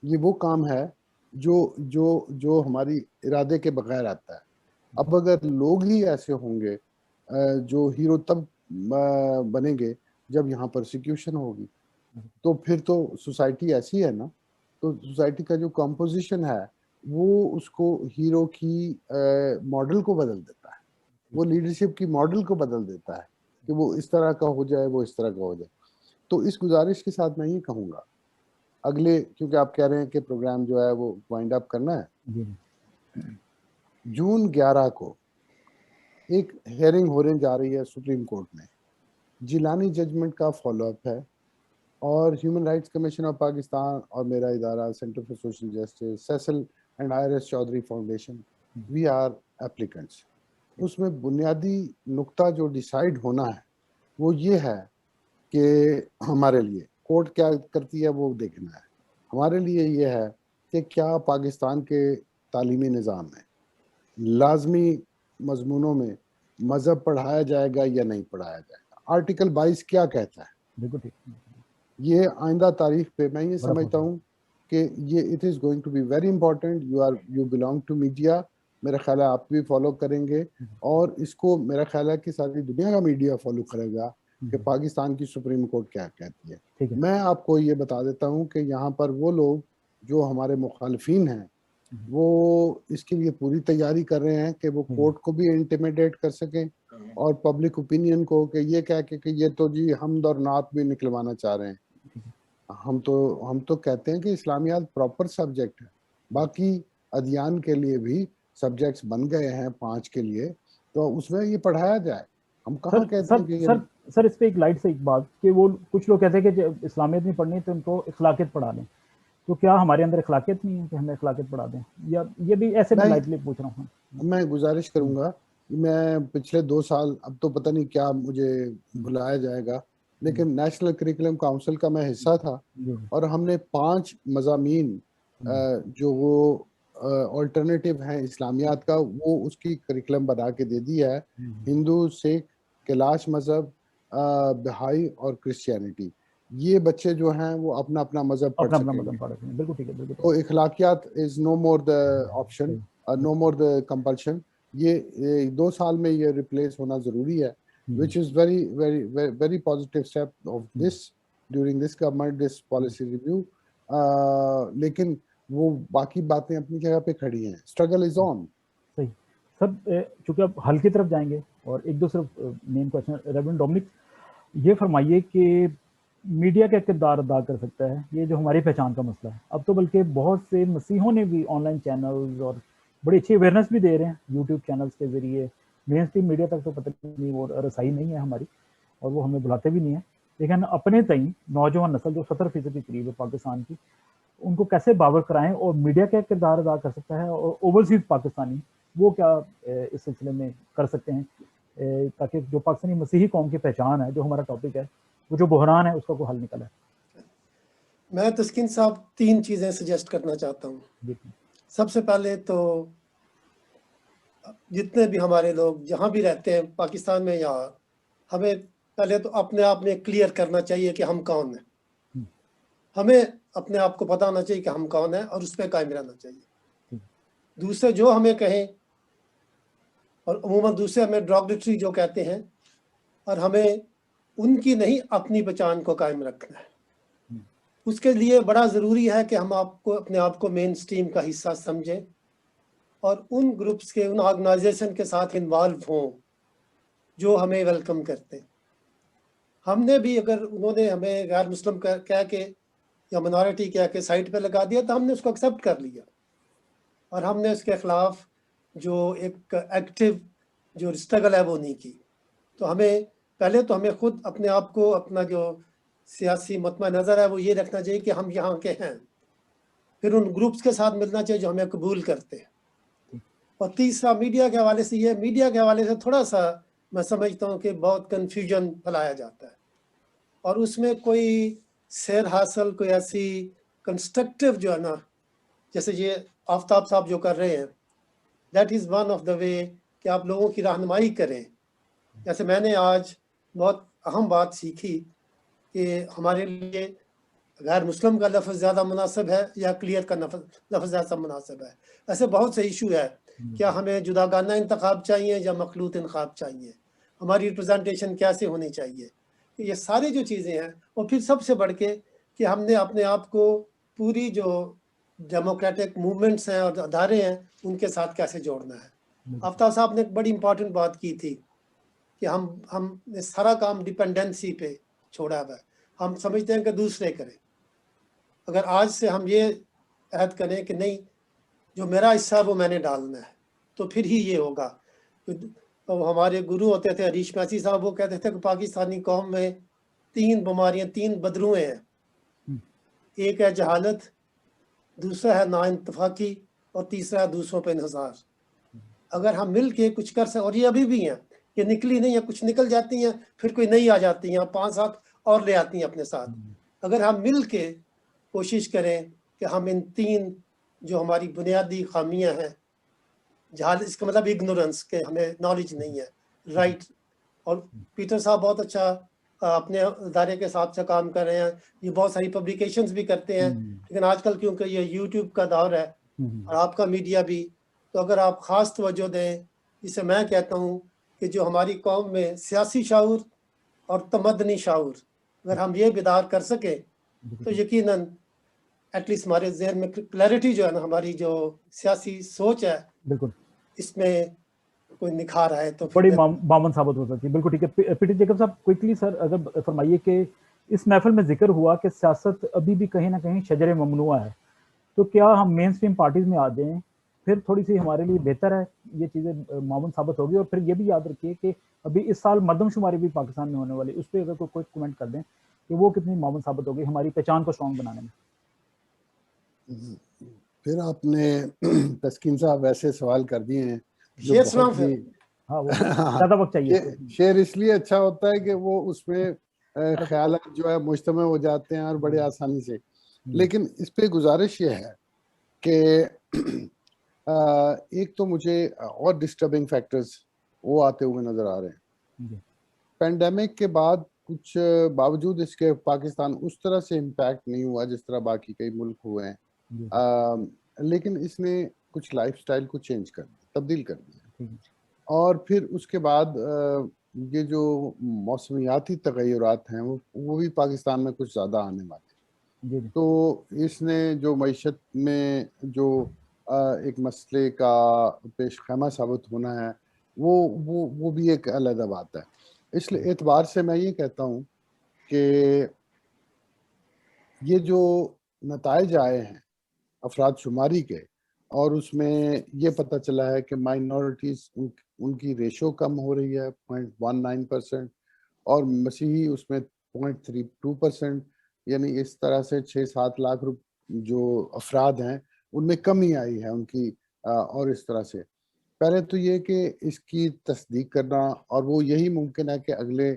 [SPEAKER 2] یہ وہ کام ہے جو ہماری ارادے کے بغیر آتا ہے. اب اگر لوگ ہی ایسے ہوں گے جو ہیرو تب بنیں گے جب یہاں پرسیکیوشن ہوگی، تو پھر تو سوسائٹی ایسی ہے نا، تو سوسائٹی کا جو کمپوزیشن ہے وہ اس کو ہیرو کی ماڈل کو بدل دیتا ہے، وہ لیڈرشپ کی ماڈل کو بدل دیتا ہے کہ وہ اس طرح کا ہو جائے، وہ اس طرح کا ہو جائے. تو اس گزارش کے ساتھ میں یہ کہوں گا اگلے، کیونکہ آپ کہہ رہے ہیں کہ پروگرام جو ہے وہ وائنڈ اپ کرنا ہے، جون 11 کو ایک ہیئرنگ ہونے جا رہی ہے سپریم کورٹ میں. جیلانی ججمنٹ کا فالو اپ ہے اور Human Rights Commission of Pakistan اور میرا ادارہ Centre for Social Justice, Cecil and Iris Chaudhry Foundation, we are applicants. اس میں بنیادی نقطہ جو ڈیسائیڈ ہونا ہے وہ یہ ہے کہ ہمارے لیے کورٹ کیا کرتی ہے وہ دیکھنا ہے. ہمارے لیے یہ ہے کہ کیا پاکستان کے تعلیمی نظام میں لازمی مضمونوں میں مذہب پڑھایا جائے گا یا نہیں پڑھایا جائے گا. آرٹیکل 22 کیا کہتا ہے؟ یہ آئندہ تاریخ پہ میں یہ سمجھتا ہوں کہ یہ it is going to be very important. You belong to media, میرا خیال ہے آپ بھی فالو کریں گے اور اس کو میرا خیال ہے کہ ساری دنیا کا میڈیا فالو کرے گا کہ پاکستان کی سپریم کورٹ کیا کہتی ہے. میں آپ کو یہ بتا دیتا ہوں کہ یہاں پر وہ لوگ جو ہمارے مخالفین ہیں وہ اس کے لیے پوری تیاری کر رہے ہیں کہ وہ کورٹ کو بھی انٹیمیڈیٹ کر سکیں اور پبلک اوپینین کو کہ یہ کہہ کے کہ یہ تو جی حمد اور نعت بھی نکلوانا چاہ رہے ہیں. ہم تو کہتے ہیں کہ اسلامیات پراپر سبجیکٹ ہے، باقی ادیان کے لیے بھی سبجیکٹس بن گئے ہیں 5 کے لیے، تو اس میں یہ پڑھایا جائے. ہم کہاں کہتے ہیں کہ
[SPEAKER 3] سر اس پہ ایک لائٹ سے ایک بات کہ وہ کچھ لوگ کہتے ہیں کہ جب اسلامیت نہیں پڑھنی تو ان کو اخلاقیت پڑھا دیں، تو کیا ہمارے اندر اخلاقیت نہیں ہے کہ ہمیں اخلاقیت پڑھا دیں؟ یا یہ بھی ایسے میں لائٹلی پوچھ رہا ہوں.
[SPEAKER 2] میں گزارش کروں گا، میں پچھلے 2 سال، اب تو پتہ نہیں کیا مجھے بلایا جائے گا، لیکن نیشنل کریکولم کاؤنسل کا میں حصہ تھا اور ہم نے 5 مضامین جو وہ آلٹرنیٹیو ہیں اسلامیات کا، وہ اس کی کریکولم بنا کے دے دی ہے. ہندو، سکھ، کیلاش مذہب، بہائی اور کرسچینٹی، یہ بچے جو ہیں وہ اپنا اپنا مذہب پڑھ سکیں گے.
[SPEAKER 3] بالکل ٹھیک ہے، بالکل.
[SPEAKER 2] تو اخلاقیات از نو مور دا آپشن، نو مور دا کمپلشن. یہ 2 سال میں یہ ریپلیس ہونا ضروری ہے، which is very positive step of this during this government, this policy review. لیکن وہ باقی باتیں اپنی جگہ پہ کھڑی ہیں. struggle is on.
[SPEAKER 3] صحیح. سب چونکہ اب حل کی طرف جائیں گے اور ایک دو صرف مین کوشچن. ریورنڈ ڈومنک یہ فرمائیے کہ میڈیا کا کردار ادا کر سکتا ہے یہ جو ہماری پہچان کا مسئلہ ہے؟ اب تو بلکہ بہت سے مسیحوں نے بھی آن لائن چینلز اور بڑی اچھی اویئرنیس بھی دے رہے ہیں یوٹیوب چینلز کے ذریعے. مین اسٹریم میڈیا تک تو پتہ نہیں، وہ رسائی نہیں ہے ہماری اور وہ ہمیں بلاتے بھی نہیں ہیں. لیکن اپنے تئیں نوجوان نسل جو 70% کے قریب ہے پاکستان کی، ان کو کیسے باور کرائیں اور میڈیا کا کردار ادا کر سکتا ہے اور اوورسیز پاکستانی وہ کیا اس سلسلے میں کر سکتے ہیں تاکہ جو پاکستانی مسیحی قوم کی پہچان ہے، جو ہمارا ٹاپک ہے، وہ جو بحران ہے اس کا کوئی حل نکلا ہے؟
[SPEAKER 4] میں تسکین صاحب 3 چیزیں سجیسٹ کرنا چاہتا ہوں۔ سب سے پہلے تو جتنے بھی ہمارے لوگ جہاں بھی رہتے ہیں پاکستان میں، یا ہمیں پہلے تو اپنے آپ میں کلیئر کرنا چاہیے کہ ہم کون ہیں۔ ہمیں اپنے آپ کو پتہ ہونا چاہیے کہ ہم کون ہیں اور اس پہ قائم رہنا چاہیے۔ دوسرے جو ہمیں کہیں، اور عموماً دوسرے ہمیں ڈراگلیٹری جو کہتے ہیں، اور ہمیں ان کی نہیں اپنی پہچان کو قائم رکھنا ہے۔ اس کے لیے بڑا ضروری ہے کہ ہم اپنے آپ کو مین سٹریم کا حصہ سمجھیں اور ان گروپس کے، ان آرگنائزیشن کے ساتھ انوالو ہوں جو ہمیں ویلکم کرتے ہیں۔ ہم نے بھی اگر انہوں نے ہمیں غیر مسلم کہہ کے یا منارٹی کہہ کے سائٹ پہ لگا دیا تو ہم نے اس کو ایکسیپٹ کر لیا، اور ہم نے اس کے خلاف جو ایک ایکٹیو جو اسٹرگل ہے وہ نہیں کی۔ تو ہمیں پہلے تو ہمیں خود اپنے آپ کو، اپنا جو سیاسی مطمع نظر ہے وہ یہ رکھنا چاہیے کہ ہم یہاں کے ہیں، پھر ان گروپس کے ساتھ ملنا چاہیے جو ہمیں قبول کرتے ہیں۔ اور تیسرا میڈیا کے حوالے سے، یہ میڈیا کے حوالے سے تھوڑا سا میں سمجھتا ہوں کہ بہت کنفیوژن پھیلایا جاتا ہے، اور اس میں کوئی سیر حاصل، کوئی ایسی کنسٹرکٹیو جو ہے نا، جیسے یہ آفتاب صاحب جو کر رہے ہیں، that is one of the way کہ آپ لوگوں کی رہنمائی کریں۔ جیسے میں نے آج بہت اہم بات سیکھی کہ ہمارے لیے غیر مسلم کا لفظ زیادہ مناسب ہے یا کلیئر کا لفظ زیادہ مناسب ہے۔ ایسے بہت سے ایشو ہے، کیا ہمیں جداگانہ انتخاب چاہیے یا مخلوط انتخاب چاہیے، ہماری ریپرزنٹیشن کیسے ہونی چاہیے، یہ ساری جو چیزیں ہیں۔ اور پھر سب سے بڑھ کے کہ ہم نے اپنے آپ کو پوری جو ڈیموکریٹک موومنٹس ہیں اور ادارے ہیں ان کے ساتھ کیسے جوڑنا ہے۔ آفتاب صاحب نے ایک بڑی امپورٹنٹ بات کی تھی کہ ہم نے سارا کام ڈیپینڈنسی پہ چھوڑا ہوا ہے، ہم سمجھتے ہیں کہ دوسرے کریں۔ اگر آج سے ہم یہ عہد کریں کہ نہیں، جو میرا حصہ ہے وہ میں نے ڈالنا ہے، تو پھر ہی یہ ہوگا۔ ہمارے گرو ہوتے تھے ہریش میسی صاحب، وہ کہتے تھے کہ پاکستانی قوم میں 3 بیماریاں، 3 بدروئیں ہیں۔ ایک ہے جہالت، دوسرا ہے ناانتفاقی، اور تیسرا ہے دوسروں پہ انحصار۔ اگر ہم مل کے کچھ کر سکیں، اور یہ ابھی بھی ہیں، یہ نکلی نہیں ہیں، کچھ نکل جاتی ہیں پھر کوئی نئی آ جاتی ہیں، 5-7 اور لے آتی ہیں اپنے ساتھ۔ اگر ہم مل کے کوشش کریں کہ ہم ان 3 جو ہماری بنیادی خامیاں ہیں، جہالت اس کا مطلب اگنورنس، کہ ہمیں نالج نہیں ہے، رائٹ۔ اور پیٹر صاحب بہت اچھا اپنے ادارے کے حساب سے کام کر رہے ہیں، یہ بہت ساری پبلیکیشنز بھی کرتے ہیں، لیکن آج کل کیونکہ یہ یوٹیوب کا دور ہے اور آپ کا میڈیا بھی، تو اگر آپ خاص توجہ دیں، جسے میں کہتا ہوں کہ جو ہماری قوم میں سیاسی شعور اور تمدنی شعور، اگر ہم یہ بیدار کر سکیں تو یقیناً ایٹ لیسٹ ہمارے ذہن میں کلیئرٹی جو ہے نا، ہماری جو سیاسی سوچ ہے،
[SPEAKER 3] بالکل
[SPEAKER 4] اس میں کوئی نکھار آئے تو
[SPEAKER 3] بڑی معاون ثابت ہو سکتی ہے۔ بالکل ٹھیک ہے۔ پیٹر جیکب صاحب کوئکلی سر اگر فرمائیے کہ اس محفل میں ذکر ہوا کہ سیاست ابھی بھی کہیں نہ کہیں شجر ممنوع ہے، تو کیا ہم مین سٹریم پارٹیز میں آ جائیں پھر تھوڑی سی ہمارے لیے بہتر ہے، یہ چیزیں معاون ثابت ہوگی؟ اور پھر یہ بھی یاد رکھیے کہ ابھی اس سال مردم شماری بھی پاکستان میں ہونے والی، اس پہ اگر کوئی کمنٹ کر دیں کہ وہ کتنی معاون ثابت ہوگی ہماری پہچان کو اسٹرانگ بنانے میں۔
[SPEAKER 2] پھر آپ نے تسکین صاحب ویسے سوال کر دیے ہیں جو بہت ہی
[SPEAKER 3] زیادہ وقت چاہیے۔
[SPEAKER 2] شعر اس لیے اچھا ہوتا ہے کہ وہ اس میں خیالات جو ہے مجتمع ہو جاتے ہیں اور بڑے آسانی سے۔ لیکن اس پہ گزارش یہ ہے کہ ایک تو مجھے اور ڈسٹربنگ فیکٹرز وہ آتے ہوئے نظر آ رہے ہیں۔ پینڈیمک کے بعد کچھ باوجود اس کے پاکستان اس طرح سے امپیکٹ نہیں ہوا جس طرح باقی کئی ملک ہوئے ہیں، لیکن اس نے کچھ لائف سٹائل کو چینج کر دیا، تبدیل کر دیا۔ اور پھر اس کے بعد یہ جو موسمیاتی تغیرات ہیں وہ بھی پاکستان میں کچھ زیادہ آنے والے ہیں۔ تو اس نے جو معیشت میں جو ایک مسئلے کا پیش خیمہ ثابت ہونا ہے وہ بھی ایک علیحدہ بات ہے۔ اس اعتبار سے میں یہ کہتا ہوں کہ یہ جو نتائج آئے ہیں افراد شماری کے، اور اس میں یہ پتہ چلا ہے کہ مائنورٹیز ان کی ریشو کم ہو رہی ہے 0.19%، اور مسیحی اس میں 0.32%، یعنی اس طرح سے 6-7 لاکھ جو افراد ہیں ان میں کمی آئی ہے ان کی، اور اس طرح سے پہلے تو یہ کہ اس کی تصدیق کرنا، اور وہ یہی ممکن ہے کہ اگلے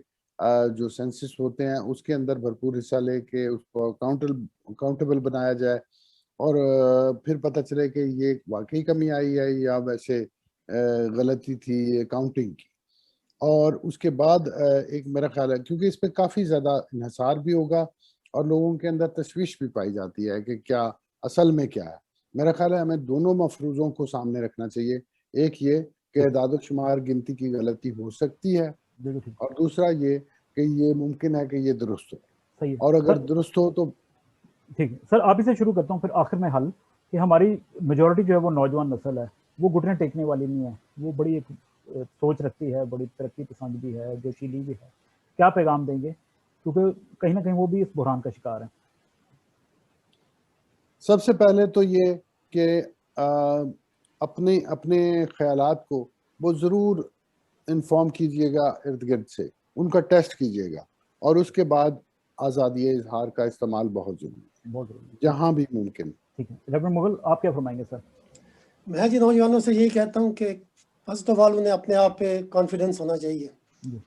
[SPEAKER 2] جو سینسس ہوتے ہیں اس کے اندر بھرپور حصہ لے کے اس کو اکاؤنٹیبل بنایا جائے، اور پھر پتہ چلے کہ یہ واقعی کمی آئی ہے یا ویسے غلطی تھی اکاؤنٹنگ کی۔ اور اس کے بعد ایک میرا خیال ہے، کیونکہ اس پہ کافی زیادہ انحصار بھی ہوگا اور لوگوں کے اندر تشویش بھی پائی جاتی ہے کہ کیا اصل میں کیا ہے، میرا خیال ہے ہمیں دونوں مفروضوں کو سامنے رکھنا چاہیے۔ ایک یہ کہ اعداد و شمار گنتی کی غلطی ہو سکتی ہے،
[SPEAKER 3] بالکل ٹھیک،
[SPEAKER 2] اور دوسرا یہ کہ یہ ممکن ہے کہ یہ درست ہو،
[SPEAKER 3] صحیح ہے
[SPEAKER 2] اور اگر
[SPEAKER 3] سر۔
[SPEAKER 2] درست ہو تو
[SPEAKER 3] ٹھیک ہے سر، آپ ہی سے شروع کرتا ہوں پھر آخر میں حل، کہ ہماری میجورٹی جو ہے وہ نوجوان نسل ہے، وہ گھٹنے ٹیکنے والی نہیں ہے، وہ بڑی ایک سوچ رکھتی ہے، بڑی ترقی پسند بھی ہے، جوشیلی بھی ہے، کیا پیغام دیں گے؟ کیونکہ کہیں نہ کہیں وہ بھی اس بحران کا شکار ہیں۔
[SPEAKER 2] سب سے پہلے تو یہ کہ اپنے خیالات کو وہ ضرور انفارم کیجئے گا ارد گرد سے، ان کا ٹیسٹ کیجئے گا، اور اس کے بعد آزادی اظہار کا استعمال بہت ضروری ہے
[SPEAKER 3] بہت ضروری ہے،
[SPEAKER 2] جہاں بھی ممکن۔
[SPEAKER 3] ٹھیک ہے ڈاکٹر مغل آپ کیا فرمائیں گے سر؟
[SPEAKER 4] میں جی نوجوانوں سے یہی کہتا ہوں کہ فرسٹ آف آل انہیں اپنے آپ پہ کانفیڈنس ہونا چاہیے،
[SPEAKER 3] جی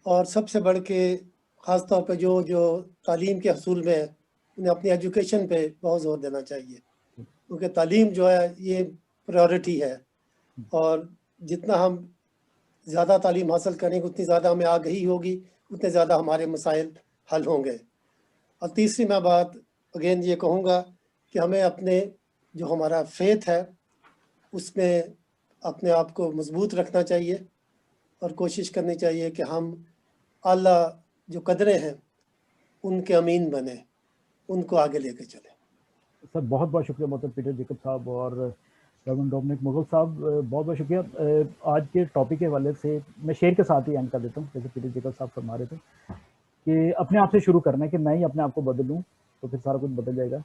[SPEAKER 4] اور سب سے بڑھ کے خاص طور پہ جو تعلیم کے حصول میں ہے، انہیں اپنی ایجوکیشن پہ بہت زور دینا چاہیے، کیونکہ تعلیم جو ہے یہ پریورٹی ہے، اور جتنا ہم زیادہ تعلیم حاصل کریں گے اتنی زیادہ ہمیں آگہی ہوگی، اتنے زیادہ ہمارے مسائل حل ہوں گے۔ اور تیسری میں بات اگین یہ کہوں گا کہ ہمیں اپنے جو ہمارا فیتھ ہے اس میں اپنے آپ کو مضبوط رکھنا چاہیے، اور کوشش کرنی چاہیے کہ ہم اعلیٰ جو قدریں ہیں ان کے امین بنیں، ان کو آگے لے کے چلیں۔
[SPEAKER 3] سر بہت بہت شکریہ محترم پیٹر جیکب صاحب اور ریورنڈ ڈومنک مغل صاحب، بہت بہت شکریہ۔ آج کے ٹاپک کے حوالے سے میں شعر کے ساتھ ہی اینڈ کر دیتا ہوں، جیسے پیٹر جیکب صاحب فرما رہے تھے کہ اپنے آپ سے شروع کرنا ہے، کہ میں ہی اپنے آپ کو بدلوں تو پھر سارا کچھ بدل جائے گا،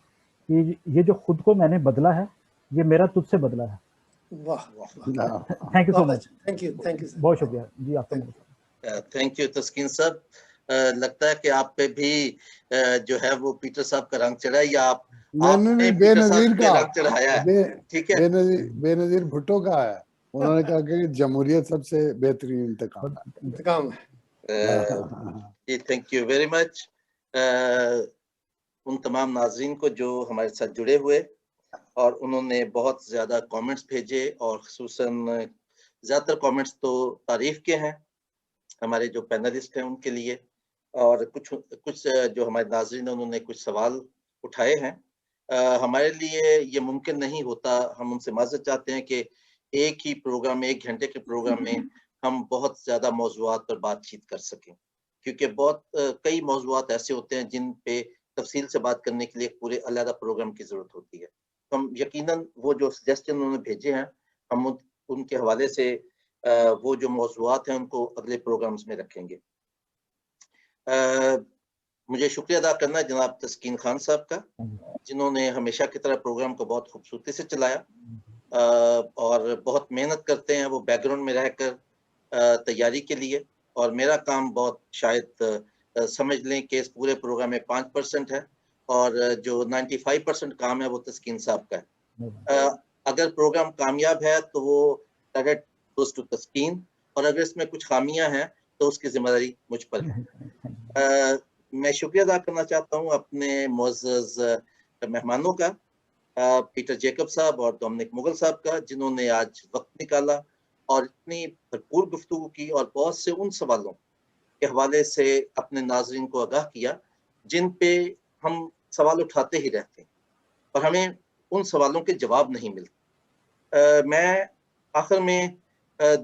[SPEAKER 3] کہ یہ جو خود کو میں نے بدلا ہے یہ میرا تجھ سے بدلا ہے۔
[SPEAKER 4] واہ واہ،
[SPEAKER 3] thank you so much,
[SPEAKER 4] thank you sir,
[SPEAKER 3] بہت شکریہ جی آپ کا مغل صاحب۔
[SPEAKER 1] تھینک یو تسکین صاحب۔ لگتا ہے کہ آپ پہ بھی جو ہے وہ پیٹر صاحب کا رنگ چڑھا ہے، یا آپ نے
[SPEAKER 2] بے
[SPEAKER 1] پیٹر
[SPEAKER 2] نظیر
[SPEAKER 1] صاحب پہ
[SPEAKER 2] کا،
[SPEAKER 1] رنگ چڑھایا ہے؟ ٹھیک ہے،
[SPEAKER 2] بے نظیر بھٹو کا ہے، انہوں نے کہا کہ جمہوریت سب سے بہترین انتخاب ہے۔
[SPEAKER 4] انتقام ہے۔
[SPEAKER 1] جی تھینک یو ویری مچ ان تمام ناظرین کو جو ہمارے ساتھ جڑے ہوئے، اور انہوں نے بہت زیادہ کامنٹس بھیجے، اور خصوصاً زیادہ تر کامنٹس تو تعریف کے ہیں ہمارے جو پینلسٹ ہیں ان کے لیے، اور کچھ جو ہمارے ناظرین ہیں انہوں نے کچھ سوال اٹھائے ہیں۔ ہمارے لیے یہ ممکن نہیں ہوتا، ہم ان سے معذرت چاہتے ہیں کہ ایک ہی پروگرام میں، 1 گھنٹے کے پروگرام میں ہم بہت زیادہ موضوعات پر بات چیت کر سکیں، کیونکہ کئی موضوعات ایسے ہوتے ہیں جن پہ تفصیل سے بات کرنے کے لیے پورے علیحدہ پروگرام کی ضرورت ہوتی ہے۔ ہم یقیناً وہ جو سجیسشن انہوں نے بھیجے ہیں، ہم ان کے حوالے سے وہ جو موضوعات ہیں ان کو اگلے پروگرامز میں رکھیں گے۔ مجھے شکریہ ادا کرنا ہے جناب تسکین خان صاحب کا، جنہوں نے ہمیشہ کی طرح پروگرام کو بہت خوبصورتی سے چلایا، اور بہت محنت کرتے ہیں وہ بیک گراؤنڈ میں رہ کر تیاری کے لیے، اور میرا کام بہت شاید سمجھ لیں کہ اس پورے پروگرام میں 5% ہے، اور جو 95% کام ہے وہ تسکین صاحب کا ہے۔ اگر پروگرام کامیاب ہے تو وہ ڈائریکٹ گوز ٹو تسکین، اور اگر اس میں کچھ خامیاں ہیں تو اس کی ذمہ داری مجھ پر ہے۔ میں شکریہ ادا کرنا چاہتا ہوں اپنے معزز مہمانوں کا، پیٹر جیکب صاحب اور ڈومنک مغل صاحب کا، جنہوں نے آج وقت نکالا اور اتنی بھرپور گفتگو کی، اور بہت سے ان سوالوں کے حوالے سے اپنے ناظرین کو آگاہ کیا جن پہ ہم سوال اٹھاتے ہی رہتے ہیں اور ہمیں ان سوالوں کے جواب نہیں ملتے۔ میں آخر میں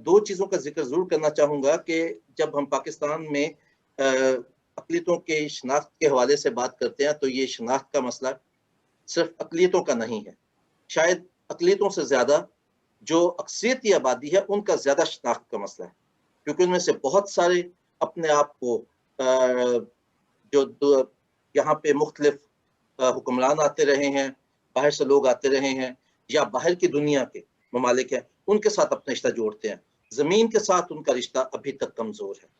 [SPEAKER 1] 2 چیزوں کا ذکر ضرور کرنا چاہوں گا کہ جب ہم پاکستان میں اقلیتوں کے شناخت کے حوالے سے بات کرتے ہیں تو یہ شناخت کا مسئلہ صرف اقلیتوں کا نہیں ہے، شاید اقلیتوں سے زیادہ جو اکثریتی آبادی ہے ان کا زیادہ شناخت کا مسئلہ ہے، کیونکہ ان میں سے بہت سارے اپنے آپ کو جو یہاں پہ مختلف حکمران آتے رہے ہیں، باہر سے لوگ آتے رہے ہیں، یا باہر کی دنیا کے ممالک ہیں، ان کے ساتھ اپنا رشتہ جوڑتے ہیں، زمین کے ساتھ ان کا رشتہ ابھی تک کمزور ہے۔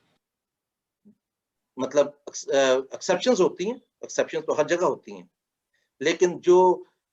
[SPEAKER 1] مطلب ایکسیپشنز ہوتی ہیں، ایکسیپشنز تو ہر جگہ ہوتی ہیں، لیکن جو